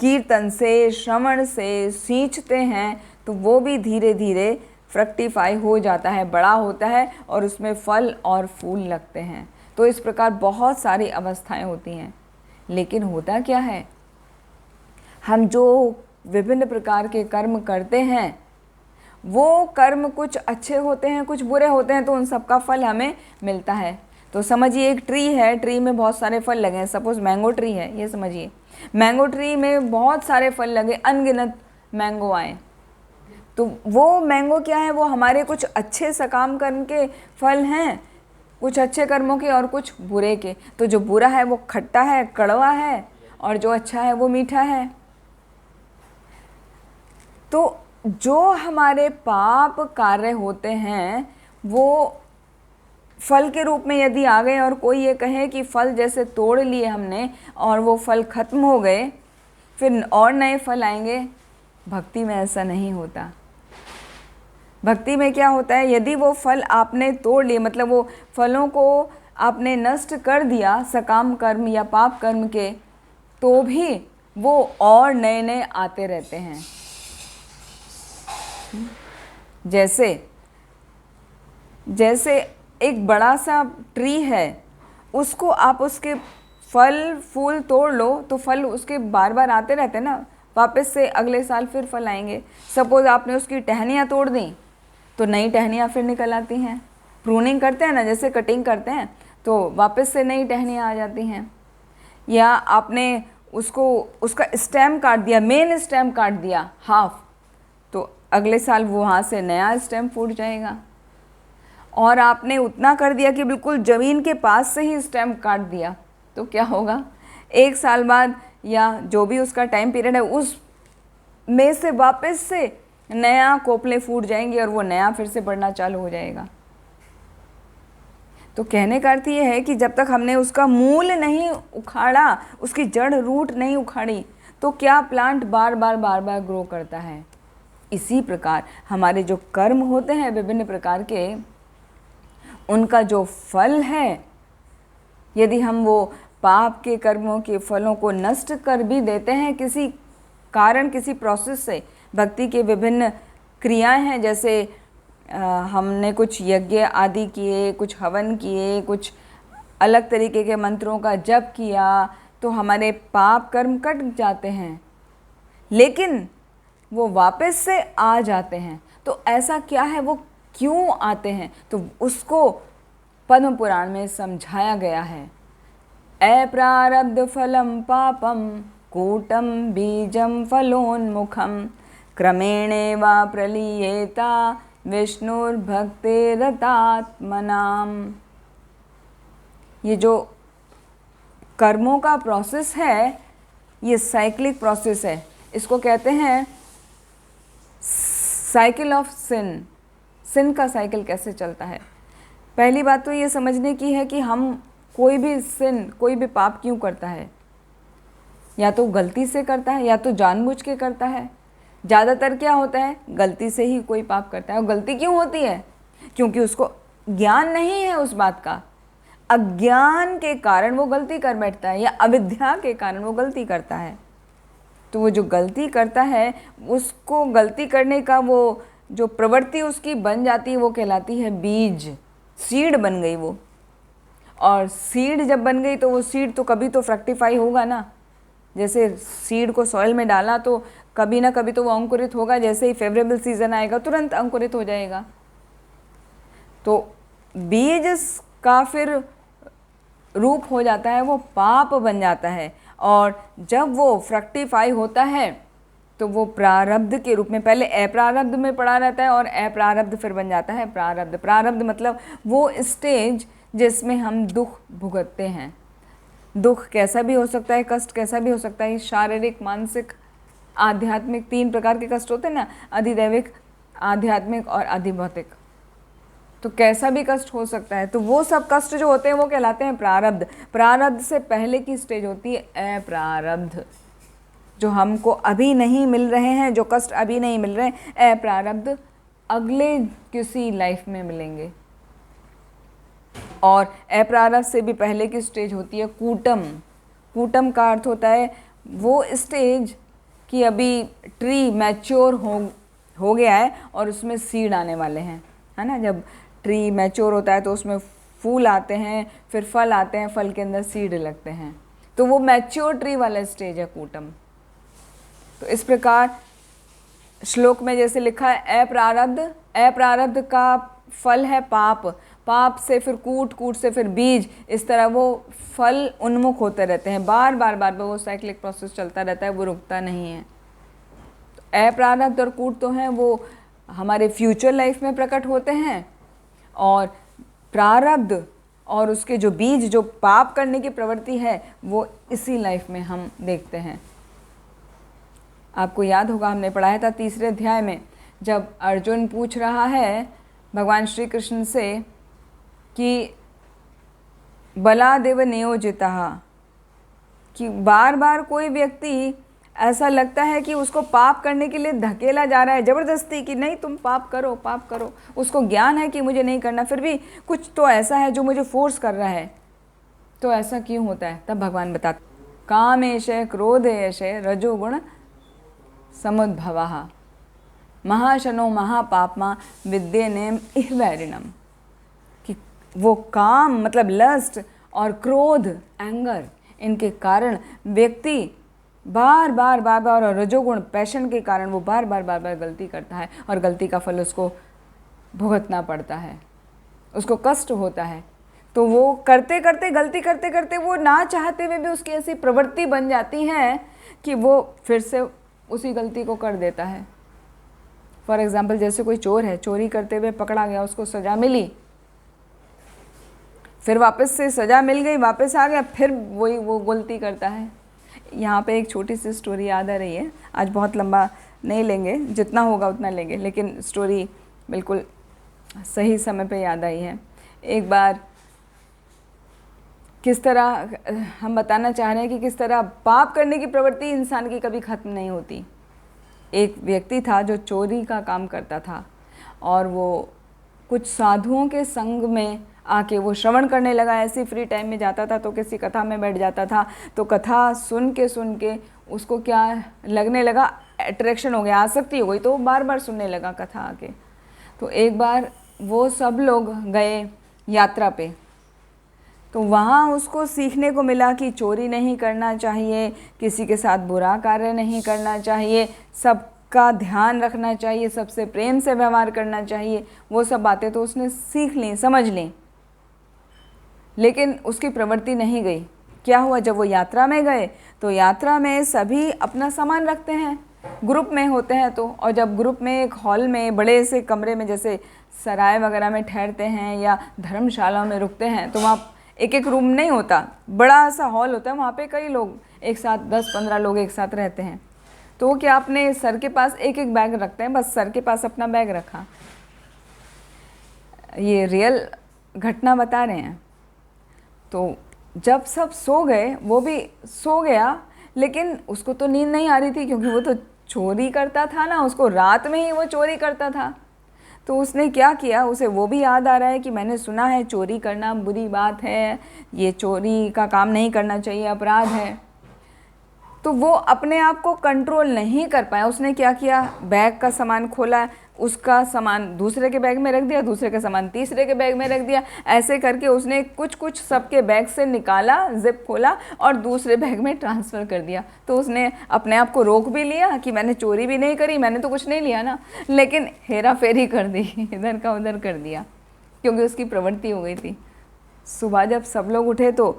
कीर्तन से, श्रवण से सींचते हैं, तो वो भी धीरे धीरे फ्रक्टिफाई हो जाता है, बड़ा होता है और उसमें फल और फूल लगते हैं। तो इस प्रकार बहुत सारी अवस्थाएं होती हैं। लेकिन होता क्या है, हम जो विभिन्न प्रकार के कर्म करते हैं, वो कर्म कुछ अच्छे होते हैं, कुछ बुरे होते हैं, तो उन सब का फल हमें मिलता है। तो समझिए एक ट्री है, ट्री में बहुत सारे फल लगे हैं। सपोज़ मैंगो ट्री है, ये समझिए मैंगो ट्री में बहुत सारे फल लगे, अनगिनत मैंगो आए। तो वो मैंगो क्या है, वो हमारे कुछ अच्छे सकाम कर्म के फल हैं, कुछ अच्छे कर्मों के और कुछ बुरे के। तो जो बुरा है वो खट्टा है, कड़वा है, और जो अच्छा है वो मीठा है। तो जो हमारे पाप कार्य होते हैं वो फल के रूप में यदि आ गए, और कोई ये कहे कि फल जैसे तोड़ लिए हमने और वो फल खत्म हो गए, फिर और नए फल आएंगे, भक्ति में ऐसा नहीं होता। भक्ति में क्या होता है, यदि वो फल आपने तोड़ लिए, मतलब वो फलों को आपने नष्ट कर दिया सकाम कर्म या पाप कर्म के, तो भी वो और नए नए आते रहते हैं। जैसे एक बड़ा सा ट्री है, उसको आप उसके फल फूल तोड़ लो तो फल उसके बार बार आते रहते हैं ना, वापस से अगले साल फिर फल आएंगे। सपोज़ आपने उसकी टहनियाँ तोड़ दी तो नई टहनियाँ फिर निकल आती हैं। प्रूनिंग करते हैं ना, जैसे कटिंग करते हैं, तो वापस से नई टहनियाँ आ जाती हैं। या आपने उसका स्टेम काट दिया, मेन स्टेम काट दिया हाफ, तो अगले साल वो वहाँ से नया स्टेम फूट जाएगा। और आपने उतना कर दिया कि बिल्कुल ज़मीन के पास से ही स्टेम काट दिया, तो क्या होगा, 1 साल बाद या जो भी उसका टाइम पीरियड है, उस में से वापस से नया कोपले फूट जाएंगे और वो नया फिर से बढ़ना चालू हो जाएगा। तो कहने का अर्थ ये है कि जब तक हमने उसका मूल नहीं उखाड़ा, उसकी जड़ रूट नहीं उखाड़ी, तो क्या प्लांट बार बार ग्रो करता है। इसी प्रकार हमारे जो कर्म होते हैं विभिन्न प्रकार के, उनका जो फल है, यदि हम वो पाप के कर्मों के फलों को नष्ट कर भी देते हैं किसी कारण, किसी प्रोसेस से, भक्ति के विभिन्न क्रियाएं हैं, जैसे हमने कुछ यज्ञ आदि किए, कुछ हवन किए, कुछ अलग तरीके के मंत्रों का जप किया, तो हमारे पाप कर्म कट जाते हैं, लेकिन वो वापस से आ जाते हैं। तो ऐसा क्या है, वो क्यों आते हैं, तो उसको पद्म पुराण में समझाया गया है। अप्रारब्ध फलम पापम कूटम बीजम फलोन्मुखम क्रमेणेवा प्रलीयेता विष्णुर्भक्तिरतात्मनाम। ये जो कर्मों का प्रोसेस है, ये साइक्लिक प्रोसेस है। इसको कहते हैं साइकिल ऑफ सिन। सिन का साइकिल कैसे चलता है, पहली बात तो ये समझने की है कि हम कोई भी सिन, कोई भी पाप क्यों करता है। या तो गलती से करता है या तो जानबूझ के करता है। ज़्यादातर क्या होता है, गलती से ही कोई पाप करता है। और गलती क्यों होती है, क्योंकि उसको ज्ञान नहीं है उस बात का। अज्ञान के कारण वो गलती कर बैठता है, या अविद्या के कारण वो गलती करता है। तो वो जो गलती करता है, उसको गलती करने का वो जो प्रवृत्ति उसकी बन जाती है, वो कहलाती है बीज। सीड बन गई वो। और सीड जब बन गई तो वो सीड तो कभी तो फ्रक्टिफाई होगा ना। जैसे सीड को सॉइल में डाला तो कभी ना कभी तो वो अंकुरित होगा। जैसे ही फेवरेबल सीजन आएगा तुरंत अंकुरित हो जाएगा। तो बीज का फिर रूप हो जाता है, वो पाप बन जाता है। और जब वो फ्रक्टिफाई होता है तो वो प्रारब्ध के रूप में, पहले अप्रारब्ध में पड़ा रहता है और अप्रारब्ध फिर बन जाता है प्रारब्ध। प्रारब्ध मतलब वो स्टेज जिसमें हम दुख भुगतते हैं। दुख कैसा भी हो सकता है, कष्ट कैसा भी हो सकता है, शारीरिक, मानसिक, आध्यात्मिक, 3 प्रकार के कष्ट होते हैं ना, अधिदैविक, आध्यात्मिक और अधिभौतिक। तो कैसा भी कष्ट हो सकता है। तो वो सब कष्ट जो होते हैं वो कहलाते हैं प्रारब्ध। प्रारब्ध से पहले की स्टेज होती है अप्रारब्ध, जो हमको अभी नहीं मिल रहे हैं, जो कष्ट अभी नहीं मिल रहे हैं, अप्रारब्ध अगले किसी लाइफ में मिलेंगे। और अप्रारब्ध से भी पहले की स्टेज होती है कूटम। कूटम का अर्थ होता है वो स्टेज कि अभी ट्री मैच्योर हो गया है और उसमें सीड आने वाले हैं, है ना। जब ट्री मैच्योर होता है तो उसमें फूल आते हैं, फिर फल आते हैं, फल के अंदर सीड लगते हैं, तो वो मैच्योर ट्री वाला स्टेज है कूटम। तो इस प्रकार श्लोक में जैसे लिखा है अप्रारब्ध, अप्रारब्ध का फल है पाप, पाप से फिर कूट, कूट से फिर बीज, इस तरह वो फल उन्मुख होते रहते हैं, बार बार बार बार वो साइक्लिक प्रोसेस चलता रहता है, वो रुकता नहीं है। तो अप्रारब्ध और कूट तो हैं वो हमारे फ्यूचर लाइफ में प्रकट होते हैं, और प्रारब्ध और उसके जो बीज, जो पाप करने की प्रवृत्ति है, वो इसी लाइफ में हम देखते हैं। आपको याद होगा हमने पढ़ाया था 3रे अध्याय में, जब अर्जुन पूछ रहा है भगवान श्री कृष्ण से कि बलादेव नियोजितः, कि बार बार कोई व्यक्ति ऐसा लगता है कि उसको पाप करने के लिए धकेला जा रहा है ज़बरदस्ती, कि नहीं तुम पाप करो, पाप करो। उसको ज्ञान है कि मुझे नहीं करना, फिर भी कुछ तो ऐसा है जो मुझे फोर्स कर रहा है। तो ऐसा क्यों होता है? तब भगवान बताते, कामेश क्रोधेश रजोगुण समुद्भवः महाशनो महापापमा विद्येनेम इह वैरिणम, कि वो काम मतलब लस्ट और क्रोध, एंगर, इनके कारण व्यक्ति बार बार बार बार, और रजोगुण पैशन के कारण वो बार बार बार बार गलती करता है, और गलती का फल उसको भुगतना पड़ता है, उसको कष्ट होता है। तो वो करते करते, गलती करते करते, वो ना चाहते हुए भी उसकी ऐसी प्रवृत्ति बन जाती है कि वो फिर से उसी गलती को कर देता है। फॉर एग्ज़ाम्पल, जैसे कोई चोर है, चोरी करते हुए पकड़ा गया, उसको सज़ा मिली, फिर वापस से सज़ा मिल गई, वापस आ गया, फिर वही वो गलती करता है। यहाँ पे एक छोटी सी स्टोरी याद आ रही है, आज बहुत लंबा नहीं लेंगे, जितना होगा उतना लेंगे, लेकिन स्टोरी बिल्कुल सही समय पे याद आई है। एक बार किस तरह हम बताना चाह रहे हैं कि किस तरह पाप करने की प्रवृत्ति इंसान की कभी ख़त्म नहीं होती। एक व्यक्ति था जो चोरी का काम करता था, और वो कुछ साधुओं के संग में आके वो श्रवण करने लगा। ऐसी फ्री टाइम में जाता था तो किसी कथा में बैठ जाता था, तो कथा सुन के उसको क्या लगने लगा, अट्रैक्शन हो गया, आसक्ति हो गई, तो वो बार बार सुनने लगा कथा आके। तो एक बार वो सब लोग गए यात्रा पे, तो वहाँ उसको सीखने को मिला कि चोरी नहीं करना चाहिए, किसी के साथ बुरा कार्य नहीं करना चाहिए, सबका ध्यान रखना चाहिए, सबसे प्रेम से व्यवहार करना चाहिए। वो सब बातें तो उसने सीख ली, समझ ली, लेकिन उसकी प्रवृत्ति नहीं गई। क्या हुआ, जब वो यात्रा में गए तो यात्रा में सभी अपना सामान रखते हैं, ग्रुप में होते हैं तो, और जब ग्रुप में एक हॉल में बड़े से कमरे में, जैसे सराय वगैरह में ठहरते हैं या धर्मशाला में रुकते हैं, तो वहाँ एक एक रूम नहीं होता, बड़ा सा हॉल होता है, वहाँ पे कई लोग एक साथ 10-15 लोग एक साथ रहते हैं। तो वो क्या, अपने सर के पास एक एक बैग रखते हैं, बस सर के पास अपना बैग रखा। ये रियल घटना बता रहे हैं। तो जब सब सो गए, वो भी सो गया, लेकिन उसको तो नींद नहीं आ रही थी, क्योंकि वो तो चोरी करता था ना, उसको रात में ही वो चोरी करता था। तो उसने क्या किया, उसे वो भी याद आ रहा है कि मैंने सुना है चोरी करना बुरी बात है, ये चोरी का काम नहीं करना चाहिए, अपराध है। तो वो अपने आप को कंट्रोल नहीं कर पाया। उसने क्या किया, बैग का सामान खोला, उसका सामान दूसरे के बैग में रख दिया, दूसरे का सामान तीसरे के बैग में रख दिया। ऐसे करके उसने कुछ कुछ सबके बैग से निकाला, जिप खोला और दूसरे बैग में ट्रांसफ़र कर दिया। तो उसने अपने आप को रोक भी लिया कि मैंने चोरी भी नहीं करी, मैंने तो कुछ नहीं लिया ना, लेकिन हेरा फेरी कर दी, इधर का उधर कर दिया, क्योंकि उसकी प्रवृत्ति हो गई थी। सुबह जब सब लोग उठे तो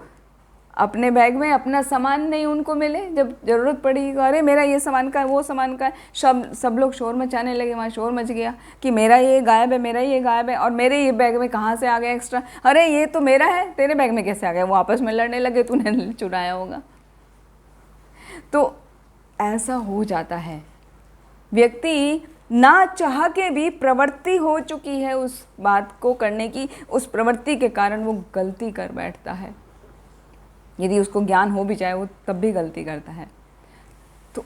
अपने बैग में अपना सामान नहीं उनको मिले, जब ज़रूरत पड़ी अरे मेरा ये सामान का है, वो सामान का है, सब लोग शोर मचाने लगे, वहाँ शोर मच गया कि मेरा ये गायब है, मेरा ये गायब है, और मेरे ये बैग में कहाँ से आ गया एक्स्ट्रा, अरे ये तो मेरा है, तेरे बैग में कैसे आ गया, वो आपस में लड़ने लगे, तूने चुराया होगा। तो ऐसा हो जाता है, व्यक्ति ना चाह के भी प्रवृत्ति हो चुकी है उस बात को करने की, उस प्रवृत्ति के कारण वो गलती कर बैठता है। यदि उसको ज्ञान हो भी जाए वो तब भी गलती करता है। तो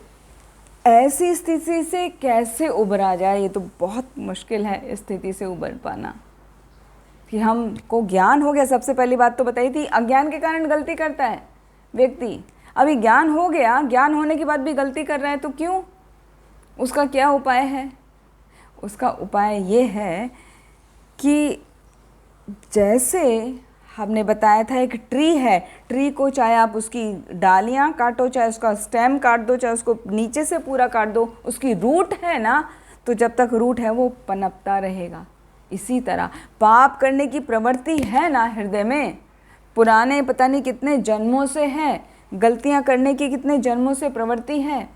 ऐसी स्थिति से कैसे उबरा जाए, ये तो बहुत मुश्किल है इस स्थिति से उबर पाना। कि हमको ज्ञान हो गया, सबसे पहली बात तो बताई थी, अज्ञान के कारण गलती करता है व्यक्ति। अभी ज्ञान हो गया, ज्ञान होने के बाद भी गलती कर रहा है, तो क्यों? उसका क्या उपाय है? उसका उपाय ये है कि जैसे हमने बताया था, एक ट्री है, ट्री को चाहे आप उसकी डालियाँ काटो, चाहे उसका स्टेम काट दो, चाहे उसको नीचे से पूरा काट दो, उसकी रूट है ना, तो जब तक रूट है वो पनपता रहेगा। इसी तरह पाप करने की प्रवृत्ति है ना हृदय में, पुराने पता नहीं कितने जन्मों से है, गलतियां करने की कितने जन्मों से प्रवृत्ति है,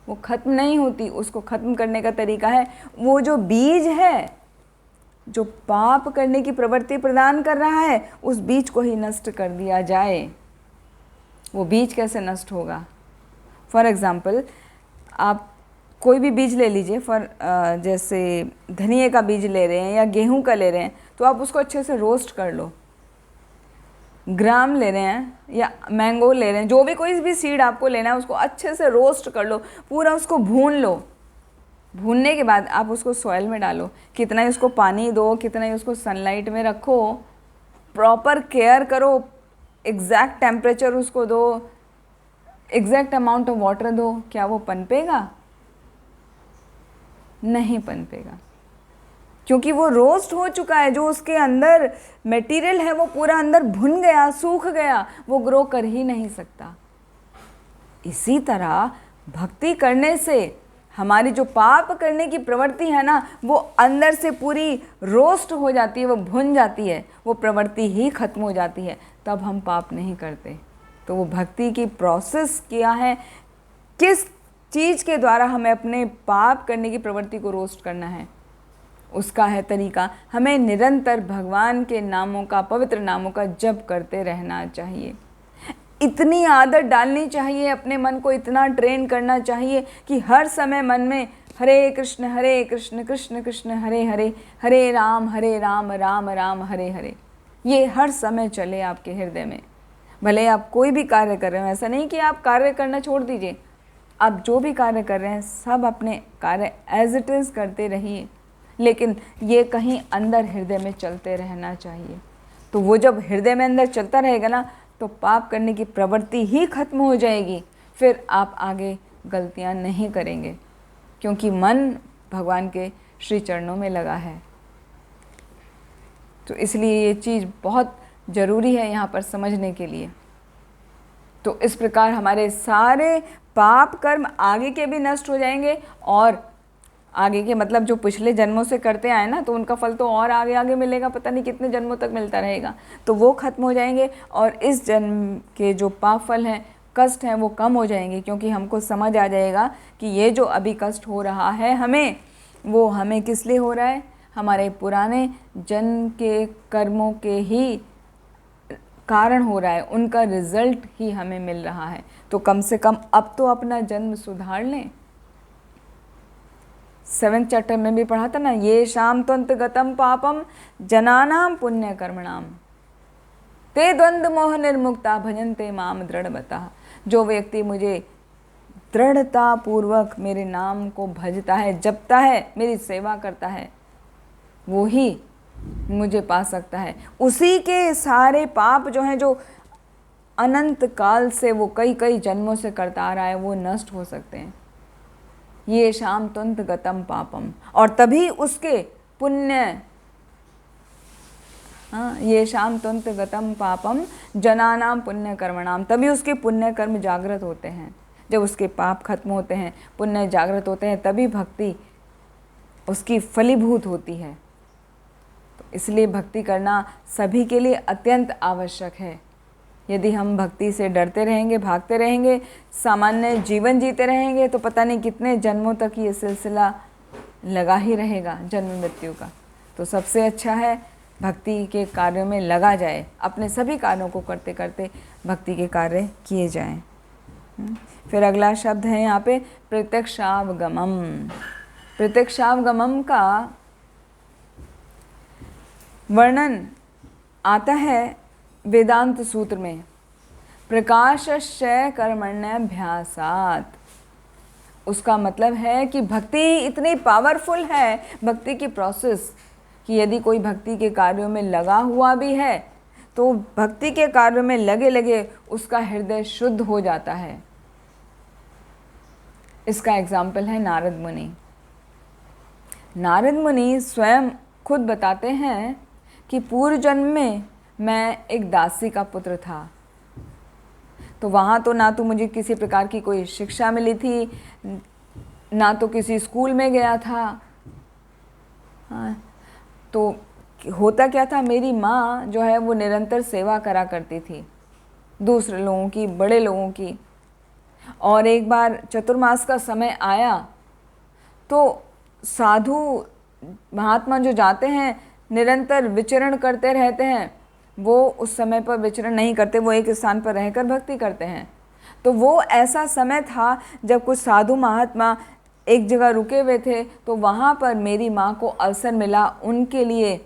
वो खत्म नहीं होती। उसको खत्म करने का तरीका है, वो जो बीज है जो पाप करने की प्रवृत्ति प्रदान कर रहा है, उस बीज को ही नष्ट कर दिया जाए। वो बीज कैसे नष्ट होगा? फॉर एग्ज़ाम्पल, आप कोई भी बीज ले लीजिए, जैसे धनिए का बीज ले रहे हैं या गेहूं का ले रहे हैं, तो आप उसको अच्छे से रोस्ट कर लो। ग्राम ले रहे हैं या मैंगो ले रहे हैं, जो भी कोई भी सीड आपको लेना है, उसको अच्छे से रोस्ट कर लो, पूरा उसको भून लो। भूनने के बाद आप उसको सॉइल में डालो, कितना ही उसको पानी दो, कितना ही उसको सनलाइट में रखो, प्रॉपर केयर करो, एग्जैक्ट टेम्परेचर उसको दो, एग्जैक्ट अमाउंट ऑफ वाटर दो। क्या वो पनपेगा? नहीं पनपेगा, क्योंकि वो रोस्ट हो चुका है। जो उसके अंदर मटेरियल है वो पूरा अंदर भुन गया, सूख गया, वो ग्रो कर ही नहीं सकता। इसी तरह भक्ति करने से हमारी जो पाप करने की प्रवृत्ति है ना, वो अंदर से पूरी रोस्ट हो जाती है, वो भुन जाती है, वो प्रवृत्ति ही खत्म हो जाती है, तब हम पाप नहीं करते। तो वो भक्ति की प्रोसेस क्या है, किस चीज़ के द्वारा हमें अपने पाप करने की प्रवृत्ति को रोस्ट करना है, उसका है तरीका। हमें निरंतर भगवान के नामों का, पवित्र नामों का जप करते रहना चाहिए। इतनी आदत डालनी चाहिए अपने मन को, इतना ट्रेन करना चाहिए कि हर समय मन में हरे कृष्ण कृष्ण कृष्ण हरे हरे, हरे राम राम राम हरे हरे, ये हर समय चले आपके हृदय में। भले आप कोई भी कार्य कर रहे हो, ऐसा नहीं कि आप कार्य करना छोड़ दीजिए, आप जो भी कार्य कर रहे हैं सब अपने कार्य एज इट इज़ करते रहिए, लेकिन ये कहीं अंदर हृदय में चलते रहना चाहिए। तो वो जब हृदय में अंदर चलता रहेगा ना, तो पाप करने की प्रवृत्ति ही खत्म हो जाएगी, फिर आप आगे गलतियां नहीं करेंगे, क्योंकि मन भगवान के श्री चरणों में लगा है। तो इसलिए ये चीज़ बहुत ज़रूरी है यहाँ पर समझने के लिए। तो इस प्रकार हमारे सारे पाप कर्म आगे के भी नष्ट हो जाएंगे, और आगे के मतलब जो पिछले जन्मों से करते आए ना, तो उनका फल तो और आगे आगे मिलेगा, पता नहीं कितने जन्मों तक मिलता रहेगा, तो वो खत्म हो जाएंगे। और इस जन्म के जो पाप फल हैं, कष्ट हैं, वो कम हो जाएंगे, क्योंकि हमको समझ आ जाएगा कि ये जो अभी कष्ट हो रहा है हमें, वो हमें किस लिए हो रहा है, हमारे पुराने जन्म के कर्मों के ही कारण हो रहा है, उनका रिजल्ट ही हमें मिल रहा है। तो कम से कम अब तो अपना जन्म सुधार लें। 7th चैप्टर में भी पढ़ा था ना, ये शाम त्वंत गतम पापम जनानाम पुण्य कर्मणाम ते द्वंद्व मोह निर्मुक्ता भजन्ते माम दृढ़वतः। जो व्यक्ति मुझे दृढ़ता पूर्वक मेरे नाम को भजता है, जपता है, मेरी सेवा करता है, वो ही मुझे पा सकता है। उसी के सारे पाप जो हैं, जो अनंत काल से वो कई कई जन्मों से करता आ रहा है, वो नष्ट हो सकते हैं। ये शाम त्वंत गतम पापम, और तभी उसके पुण्य, ये शाम त्वंत गतम पापम जनानाम पुण्य कर्मणाम, तभी उसके पुण्य कर्म जागृत होते हैं। जब उसके पाप खत्म होते हैं, पुण्य जागृत होते हैं, तभी भक्ति उसकी फलीभूत होती है। तो इसलिए भक्ति करना सभी के लिए अत्यंत आवश्यक है। यदि हम भक्ति से डरते रहेंगे, भागते रहेंगे, सामान्य जीवन जीते रहेंगे, तो पता नहीं कितने जन्मों तक ये सिलसिला लगा ही रहेगा, जन्म मृत्यु का। तो सबसे अच्छा है भक्ति के कार्यों में लगा जाए, अपने सभी कार्यों को करते करते भक्ति के कार्य किए जाएं। फिर अगला शब्द है यहाँ पे प्रत्यक्षावगमम। प्रत्यक्षावगमम का वर्णन आता है वेदांत सूत्र में, प्रकाशस्य कर्मण्यभ्यासात्। उसका मतलब है कि भक्ति इतनी पावरफुल है, भक्ति की प्रोसेस, कि यदि कोई भक्ति के कार्यों में लगा हुआ भी है तो भक्ति के कार्यों में लगे लगे उसका हृदय शुद्ध हो जाता है। इसका एग्जाम्पल है नारद मुनि। नारद मुनि स्वयं खुद बताते हैं कि पूर्व जन्म में मैं एक दासी का पुत्र था, तो वहाँ तो ना तो मुझे किसी प्रकार की कोई शिक्षा मिली थी, ना तो किसी स्कूल में गया था। हाँ, तो होता क्या था, मेरी माँ जो है वो निरंतर सेवा करा करती थी दूसरे लोगों की, बड़े लोगों की। और एक बार चतुर्मास का समय आया तो साधु महात्मा जो जाते हैं निरंतर विचरण करते रहते हैं, वो उस समय पर विचरण नहीं करते, वो एक स्थान पर रहकर भक्ति करते हैं। तो वो ऐसा समय था जब कुछ साधु महात्मा एक जगह रुके हुए थे, तो वहाँ पर मेरी माँ को अवसर मिला उनके लिए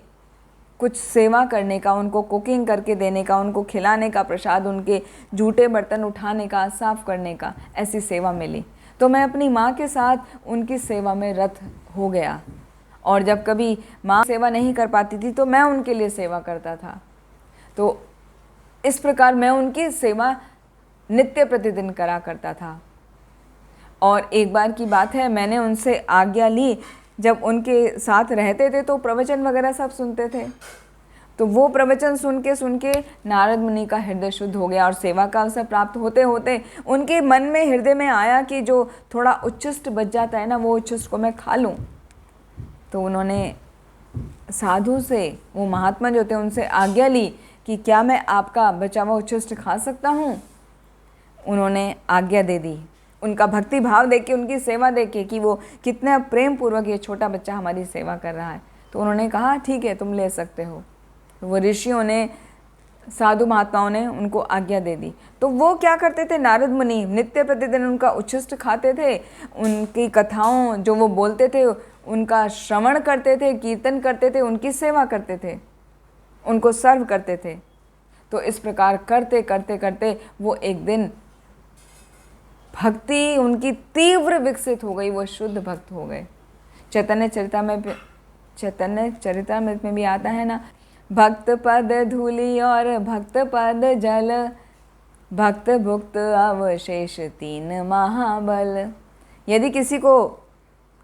कुछ सेवा करने का, उनको कुकिंग करके देने का, उनको खिलाने का, प्रसाद, उनके जूठे बर्तन उठाने का, साफ़ करने का, ऐसी सेवा मिली। तो मैं अपनी माँ के साथ उनकी सेवा में रत हो गया, और जब कभी माँ सेवा नहीं कर पाती थी तो मैं उनके लिए सेवा करता था। तो इस प्रकार मैं उनकी सेवा नित्य प्रतिदिन करा करता था। और एक बार की बात है, मैंने उनसे आज्ञा ली, जब उनके साथ रहते थे तो प्रवचन वगैरह सब सुनते थे, तो वो प्रवचन सुन के नारद मुनि का हृदय शुद्ध हो गया, और सेवा का अवसर प्राप्त होते होते उनके मन में, हृदय में आया कि जो थोड़ा उच्छिष्ट बच जाता है ना, वो उच्छिष्ट को मैं खा लूँ। तो उन्होंने साधु से, वो महात्मा जो थे, उनसे आज्ञा ली कि क्या मैं आपका बचा हुआ उच्छिष्ट खा सकता हूँ। उन्होंने आज्ञा दे दी। उनका भक्ति भाव देख के, उनकी सेवा देख के कि वो कितना प्रेम पूर्वक ये छोटा बच्चा हमारी सेवा कर रहा है, तो उन्होंने कहा ठीक है, तुम ले सकते हो। तो वो ऋषियों ने, साधु महात्माओं ने उनको आज्ञा दे दी। तो वो क्या करते थे, नारद मुनि नित्य प्रतिदिन उनका उच्छिष्ट खाते थे, उनकी कथाओं जो वो बोलते थे उनका श्रवण करते थे, कीर्तन करते थे, उनकी सेवा करते थे, उनको सर्व करते थे। तो इस प्रकार करते करते करते वो एक दिन भक्ति उनकी तीव्र विकसित हो गई, वो शुद्ध भक्त हो गए। चैतन्य चरितामृत में भी आता है ना, भक्त पद धूलि और भक्त पद जल, भक्त भुक्त अवशेष तीन महाबल। यदि किसी को,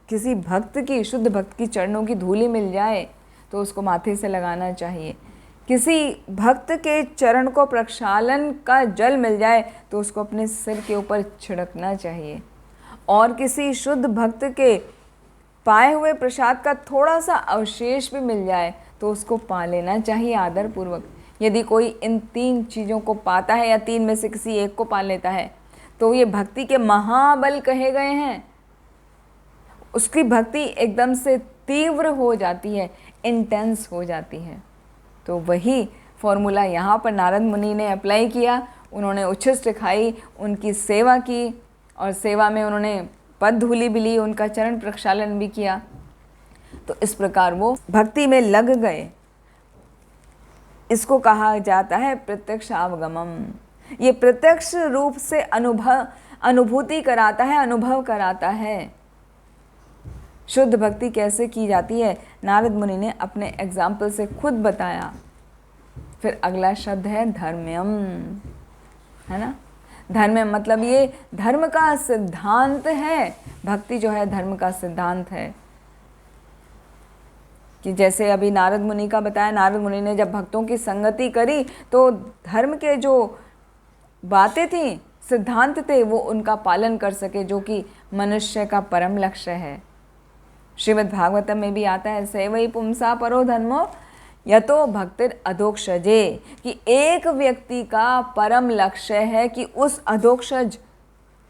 किसी भक्त की, शुद्ध भक्त की चरणों की धूलि मिल जाए तो उसको माथे से लगाना चाहिए। किसी भक्त के चरण को प्रक्षालन का जल मिल जाए तो उसको अपने सिर के ऊपर छिड़कना चाहिए। और किसी शुद्ध भक्त के पाए हुए प्रसाद का थोड़ा सा अवशेष भी मिल जाए तो उसको पा लेना चाहिए आदर पूर्वक। यदि कोई इन 3 चीज़ों को पाता है या 3 में से किसी एक को पा लेता है तो ये भक्ति के महाबल कहे गए हैं। उसकी भक्ति एकदम से तीव्र हो जाती है, इंटेंस हो जाती है। तो वही फॉर्मूला यहाँ पर नारद मुनि ने अप्लाई किया। उन्होंने उच्छिष्ट खाई, उनकी सेवा की, और सेवा में उन्होंने पद धूलि भी ली, उनका चरण प्रक्षालन भी किया। तो इस प्रकार वो भक्ति में लग गए। इसको कहा जाता है प्रत्यक्ष अवगमम। ये प्रत्यक्ष रूप से अनुभूति कराता है, अनुभव कराता है। शुद्ध भक्ति कैसे की जाती है, नारद मुनि ने अपने एग्जाम्पल से खुद बताया। फिर अगला शब्द है धर्म्यम, है ना। धर्म मतलब ये धर्म का सिद्धांत है। भक्ति जो है धर्म का सिद्धांत है। कि जैसे अभी नारद मुनि का बताया, नारद मुनि ने जब भक्तों की संगति करी तो धर्म के जो बातें थी, सिद्धांत थे, वो उनका पालन कर सके, जो कि मनुष्य का परम लक्ष्य है। श्रीमद् भागवतम में भी आता है, सेवई पुंसा परो धर्मो यतो भक्तिर अधोक्षजे, कि एक व्यक्ति का परम लक्ष्य है कि उस अधोक्षज,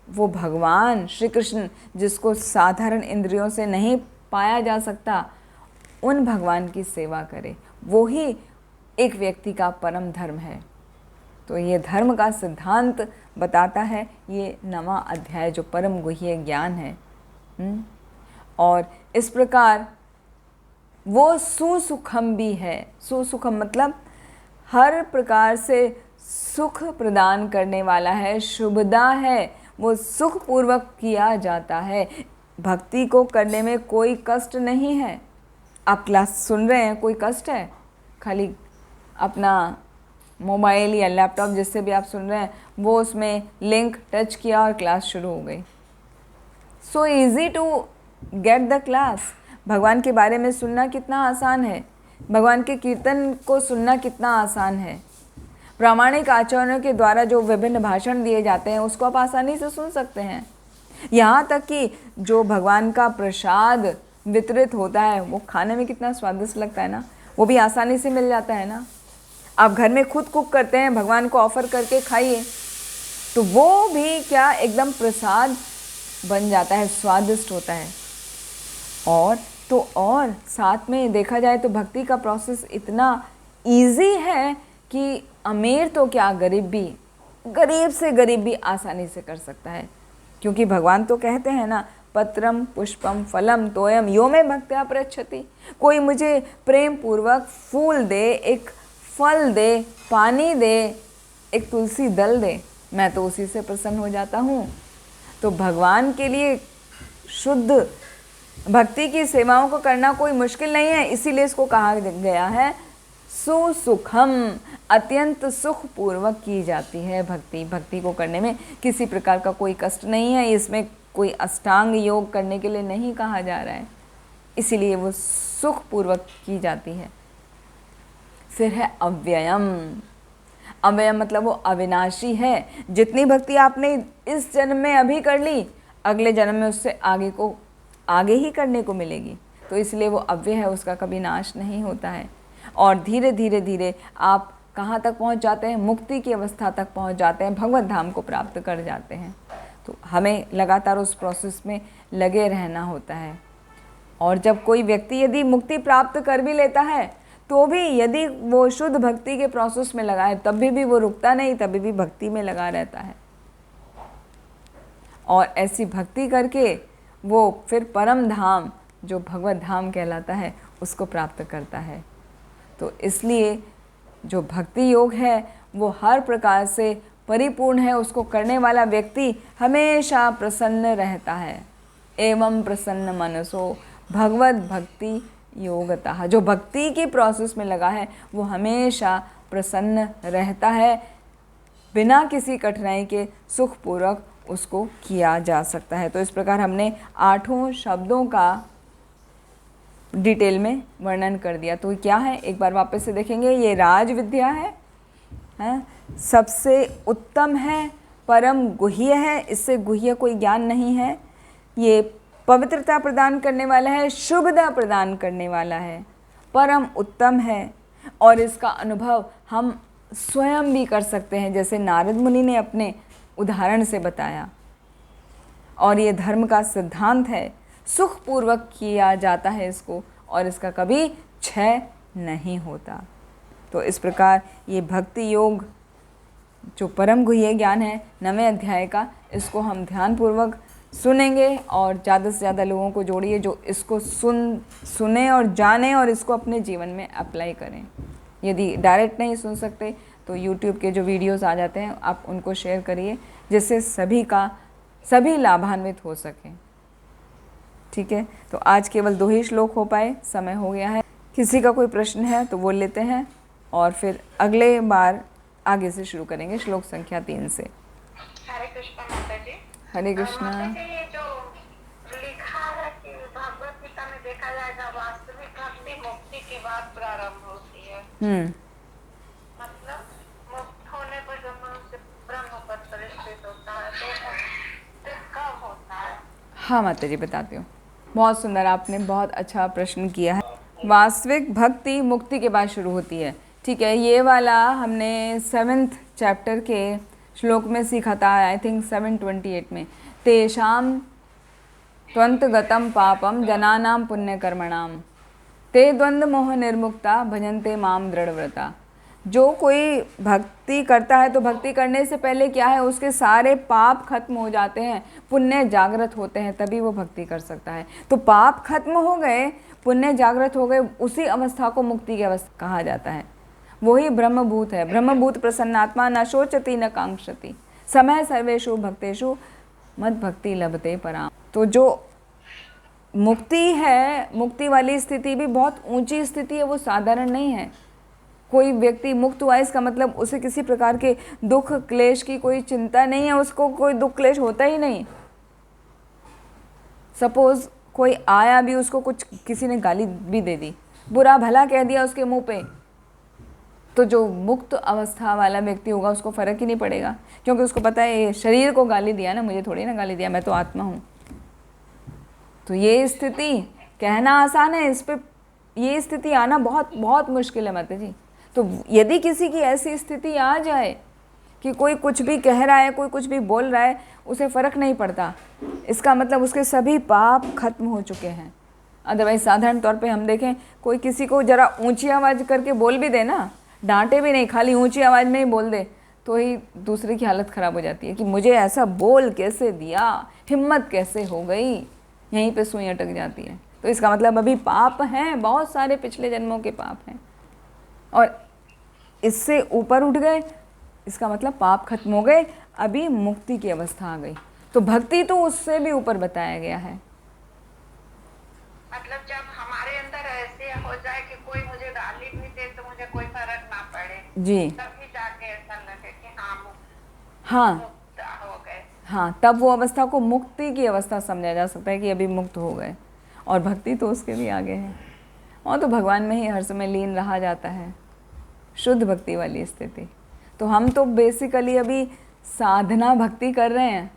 वो भगवान श्री कृष्ण जिसको साधारण इंद्रियों से नहीं पाया जा सकता, उन भगवान की सेवा करे। वो ही एक व्यक्ति का परम धर्म है। तो ये धर्म का सिद्धांत बताता है ये 9वां अध्याय जो परम गुह्य ज्ञान है। और इस प्रकार वो सुसुखम भी है। सुसुखम मतलब हर प्रकार से सुख प्रदान करने वाला है, शुभदा है, वो सुखपूर्वक किया जाता है। भक्ति को करने में कोई कष्ट नहीं है। आप क्लास सुन रहे हैं, कोई कष्ट है? खाली अपना मोबाइल या लैपटॉप जिससे भी आप सुन रहे हैं वो उसमें लिंक टच किया और क्लास शुरू हो गई। So easy to get the class. भगवान के बारे में सुनना कितना आसान है, भगवान के कीर्तन को सुनना कितना आसान है। प्रामाणिक आचार्यों के द्वारा जो विभिन्न भाषण दिए जाते हैं उसको आप आसानी से सुन सकते हैं। यहाँ तक कि जो भगवान का प्रसाद वितरित होता है वो खाने में कितना स्वादिष्ट लगता है ना, वो भी आसानी से मिल जाता है ना। आप घर में खुद कुक करते हैं, भगवान को ऑफर करके खाइए तो वो भी क्या एकदम प्रसाद बन जाता है, स्वादिष्ट होता है। और साथ में देखा जाए तो भक्ति का प्रोसेस इतना इजी है कि अमीर तो क्या, गरीब से गरीब भी आसानी से कर सकता है। क्योंकि भगवान तो कहते हैं ना, पत्रम पुष्पम फलम तोयम यो में भक्त्या प्रयच्छति। कोई मुझे प्रेम पूर्वक फूल दे, एक फल दे, पानी दे, एक तुलसी दल दे, मैं तो उसी से प्रसन्न हो जाता हूँ। तो भगवान के लिए शुद्ध भक्ति की सेवाओं को करना कोई मुश्किल नहीं है। इसीलिए इसको कहा गया है सुसुखम, अत्यंत सुखपूर्वक की जाती है भक्ति। भक्ति को करने में किसी प्रकार का कोई कष्ट नहीं है। इसमें कोई अष्टांग योग करने के लिए नहीं कहा जा रहा है, इसीलिए वो सुखपूर्वक की जाती है। फिर है अव्ययम। अव्ययम मतलब वो अविनाशी है। जितनी भक्ति आपने इस जन्म में अभी कर ली, अगले जन्म में उससे आगे ही करने को मिलेगी। तो इसलिए वो अव्यय है, उसका कभी नाश नहीं होता है। और धीरे धीरे आप कहाँ तक पहुँच जाते हैं? मुक्ति की अवस्था तक पहुँच जाते हैं, भगवत धाम को प्राप्त कर जाते हैं। तो हमें लगातार उस प्रोसेस में लगे रहना होता है। और जब कोई व्यक्ति यदि मुक्ति प्राप्त कर भी लेता है तो भी यदि वो शुद्ध भक्ति के प्रोसेस में लगा है तब भी वो रुकता नहीं, तभी भी भक्ति में लगा रहता है। और ऐसी भक्ति करके वो फिर परम धाम जो भगवत धाम कहलाता है उसको प्राप्त करता है। तो इसलिए जो भक्ति योग है वो हर प्रकार से परिपूर्ण है। उसको करने वाला व्यक्ति हमेशा प्रसन्न रहता है। एवं प्रसन्न मनसो भगवत भक्ति योगतः। जो भक्ति की प्रोसेस में लगा है वो हमेशा प्रसन्न रहता है, बिना किसी कठिनाई के सुखपूर्वक उसको किया जा सकता है। तो इस प्रकार हमने 8 शब्दों का डिटेल में वर्णन कर दिया। तो क्या है, एक बार वापस से देखेंगे। ये राज विद्या है, सबसे उत्तम है, परम गुह्य है, इससे गुह्य कोई ज्ञान नहीं है। ये पवित्रता प्रदान करने वाला है, शुभता प्रदान करने वाला है, परम उत्तम है। और इसका अनुभव हम स्वयं भी कर सकते हैं, जैसे नारद मुनि ने अपने उदाहरण से बताया। और ये धर्म का सिद्धांत है, सुखपूर्वक किया जाता है इसको, और इसका कभी क्षय नहीं होता। तो इस प्रकार ये भक्ति योग जो परम गुह्य ज्ञान है 9वें अध्याय का, इसको हम ध्यानपूर्वक सुनेंगे और ज़्यादा से ज़्यादा लोगों को जोड़िए जो इसको सुने और जाने और इसको अपने जीवन में अप्लाई करें। यदि डायरेक्ट नहीं सुन सकते तो YouTube के जो वीडियोस आ जाते हैं आप उनको शेयर करिए, जिससे सभी लाभान्वित हो सकें। ठीक है, तो आज केवल 2 ही श्लोक हो पाए, समय हो गया है। किसी का कोई प्रश्न है तो वो लेते हैं और फिर अगले बार आगे से शुरू करेंगे श्लोक संख्या 3 से। हरे कृष्णा माता जी। हरे कृष्णा। माता जी, ये जो लिखा है कि भगवत गीता में देखा जाएगा वास्तविक भक्ति मुक्ति के बाद प्रारंभ होती है। मतलब मुक्त होने पर जब मनुष्य ब्रह्म पद पर स्थित होता है तो कब होता है? हाँ माता जी बताती हूँ। बहुत सुंदर, आपने बहुत अच्छा प्रश्न किया है। वास्तविक भक्ति मुक्ति के बाद शुरू होती है। ठीक है, ये वाला हमने 7th चैप्टर के श्लोक में सीखा था, आई थिंक 728 में। तेषां त्वन्तगतं पापम जनानां पुण्यकर्मणाम ते द्वंद्व मोह निर्मुक्ता भजन्ते माम दृढ़व्रता। जो कोई भक्ति करता है तो भक्ति करने से पहले क्या है, उसके सारे पाप खत्म हो जाते हैं, पुण्य जागृत होते हैं, तभी वो भक्ति कर सकता है। तो पाप खत्म हो गए, पुण्य जागृत हो गए, उसी अवस्था को मुक्ति की अवस्था कहा जाता है। वही ब्रह्मभूत है। ब्रह्मभूत प्रसन्नात्मा न शोचति न कांक्षति समय सर्वेषु भक्तेषु मद भक्ति लभते पराम। तो जो मुक्ति है, मुक्ति वाली स्थिति भी बहुत ऊंची स्थिति है, वो साधारण नहीं है। कोई व्यक्ति मुक्त हुआ इसका मतलब उसे किसी प्रकार के दुख क्लेश की कोई चिंता नहीं है, उसको कोई दुख क्लेश होता ही नहीं। सपोज कोई आया भी, उसको कुछ किसी ने गाली भी दे दी, बुरा भला कह दिया उसके मुंह पे, तो जो मुक्त अवस्था वाला व्यक्ति होगा उसको फर्क ही नहीं पड़ेगा, क्योंकि उसको पता है ये शरीर को गाली दिया ना, मुझे थोड़ी ना गाली दिया, मैं तो आत्मा हूँ। तो ये स्थिति कहना आसान है, इस पे ये स्थिति आना बहुत बहुत मुश्किल है माता जी। तो यदि किसी की ऐसी स्थिति आ जाए कि कोई कुछ भी कह रहा है, कोई कुछ भी बोल रहा है, उसे फ़र्क नहीं पड़ता, इसका मतलब उसके सभी पाप खत्म हो चुके हैं। अदरवाइज साधारण तौर पे हम देखें, कोई किसी को ज़रा ऊंची आवाज़ करके बोल भी दे ना, डांटे भी नहीं, खाली ऊंची आवाज़ में ही बोल दे, तो ही दूसरे की हालत ख़राब हो जाती है कि मुझे ऐसा बोल कैसे दिया, हिम्मत कैसे हो गई, यहीं पे सुई अटक जाती है। तो इसका मतलब अभी पाप हैं, बहुत सारे पिछले जन्मों के पाप हैं, और इससे ऊपर उठ गए, इसका मतलब पाप खत्म हो गए, अभी मुक्ति की अवस्था आ गई। तो भक्ति तो उससे भी ऊपर बताया गया है। मतलब जब हमारे अंदर ऐसे हो जाए कि कोई मुझे गाली भी दे तो मुझे कोई फर्क ना पड़े जी, तभी जाके ऐसा लगे कि हाँ हाँ मुक्त हो गए। हाँ, तब वो अवस्था को मुक्ति की अवस्था समझा जा सकता है कि अभी मुक्त हो गए। और भक्ति तो उसके भी आगे है, और तो भगवान में ही हर समय लीन रहा जाता है, शुद्ध भक्ति वाली स्थिति। तो हम तो बेसिकली अभी साधना भक्ति कर रहे हैं,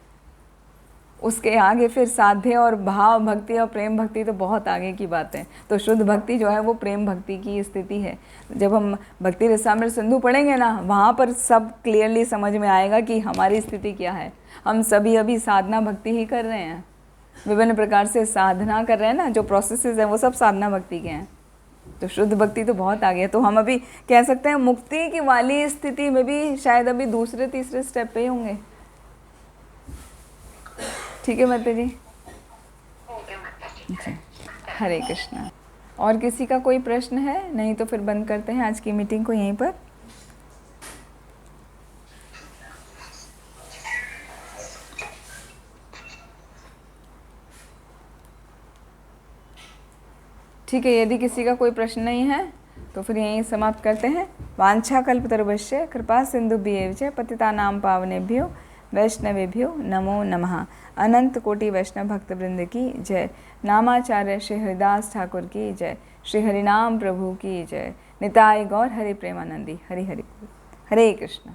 उसके आगे फिर साध्य और भाव भक्ति और प्रेम भक्ति तो बहुत आगे की बात है। तो शुद्ध भक्ति जो है वो प्रेम भक्ति की स्थिति है। जब हम भक्ति रसामृत सिंधु पढ़ेंगे ना, वहाँ पर सब क्लियरली समझ में आएगा कि हमारी स्थिति क्या है। हम सभी अभी साधना भक्ति ही कर रहे हैं, विभिन्न प्रकार से साधना कर रहे हैं ना, जो प्रोसेसेस हैं वो सब साधना भक्ति के हैं। तो शुद्ध भक्ति तो बहुत आगे है। तो हम अभी कह सकते हैं मुक्ति की वाली स्थिति में भी शायद अभी दूसरे तीसरे स्टेप पे ही होंगे। ठीक है माता जी? जी, हरे कृष्णा। और किसी का कोई प्रश्न है? नहीं तो फिर बंद करते हैं आज की मीटिंग को यहीं पर। ठीक है, यदि किसी का कोई प्रश्न नहीं है तो फिर यहीं समाप्त करते हैं। वांछा कल्पतरुभ्यश्च कृपा सिंधुभ्येव च पतितानां पावनेभ्यो वैष्णवेभ्यो नमो नमः। अनंत कोटि वैष्णव भक्त वृंद की जय। नामाचार्य श्री हरिदास ठाकुर की जय। श्री हरिनाम प्रभु की जय। निताय गौर हरि प्रेमानंदी। हरि हरि हरे कृष्ण।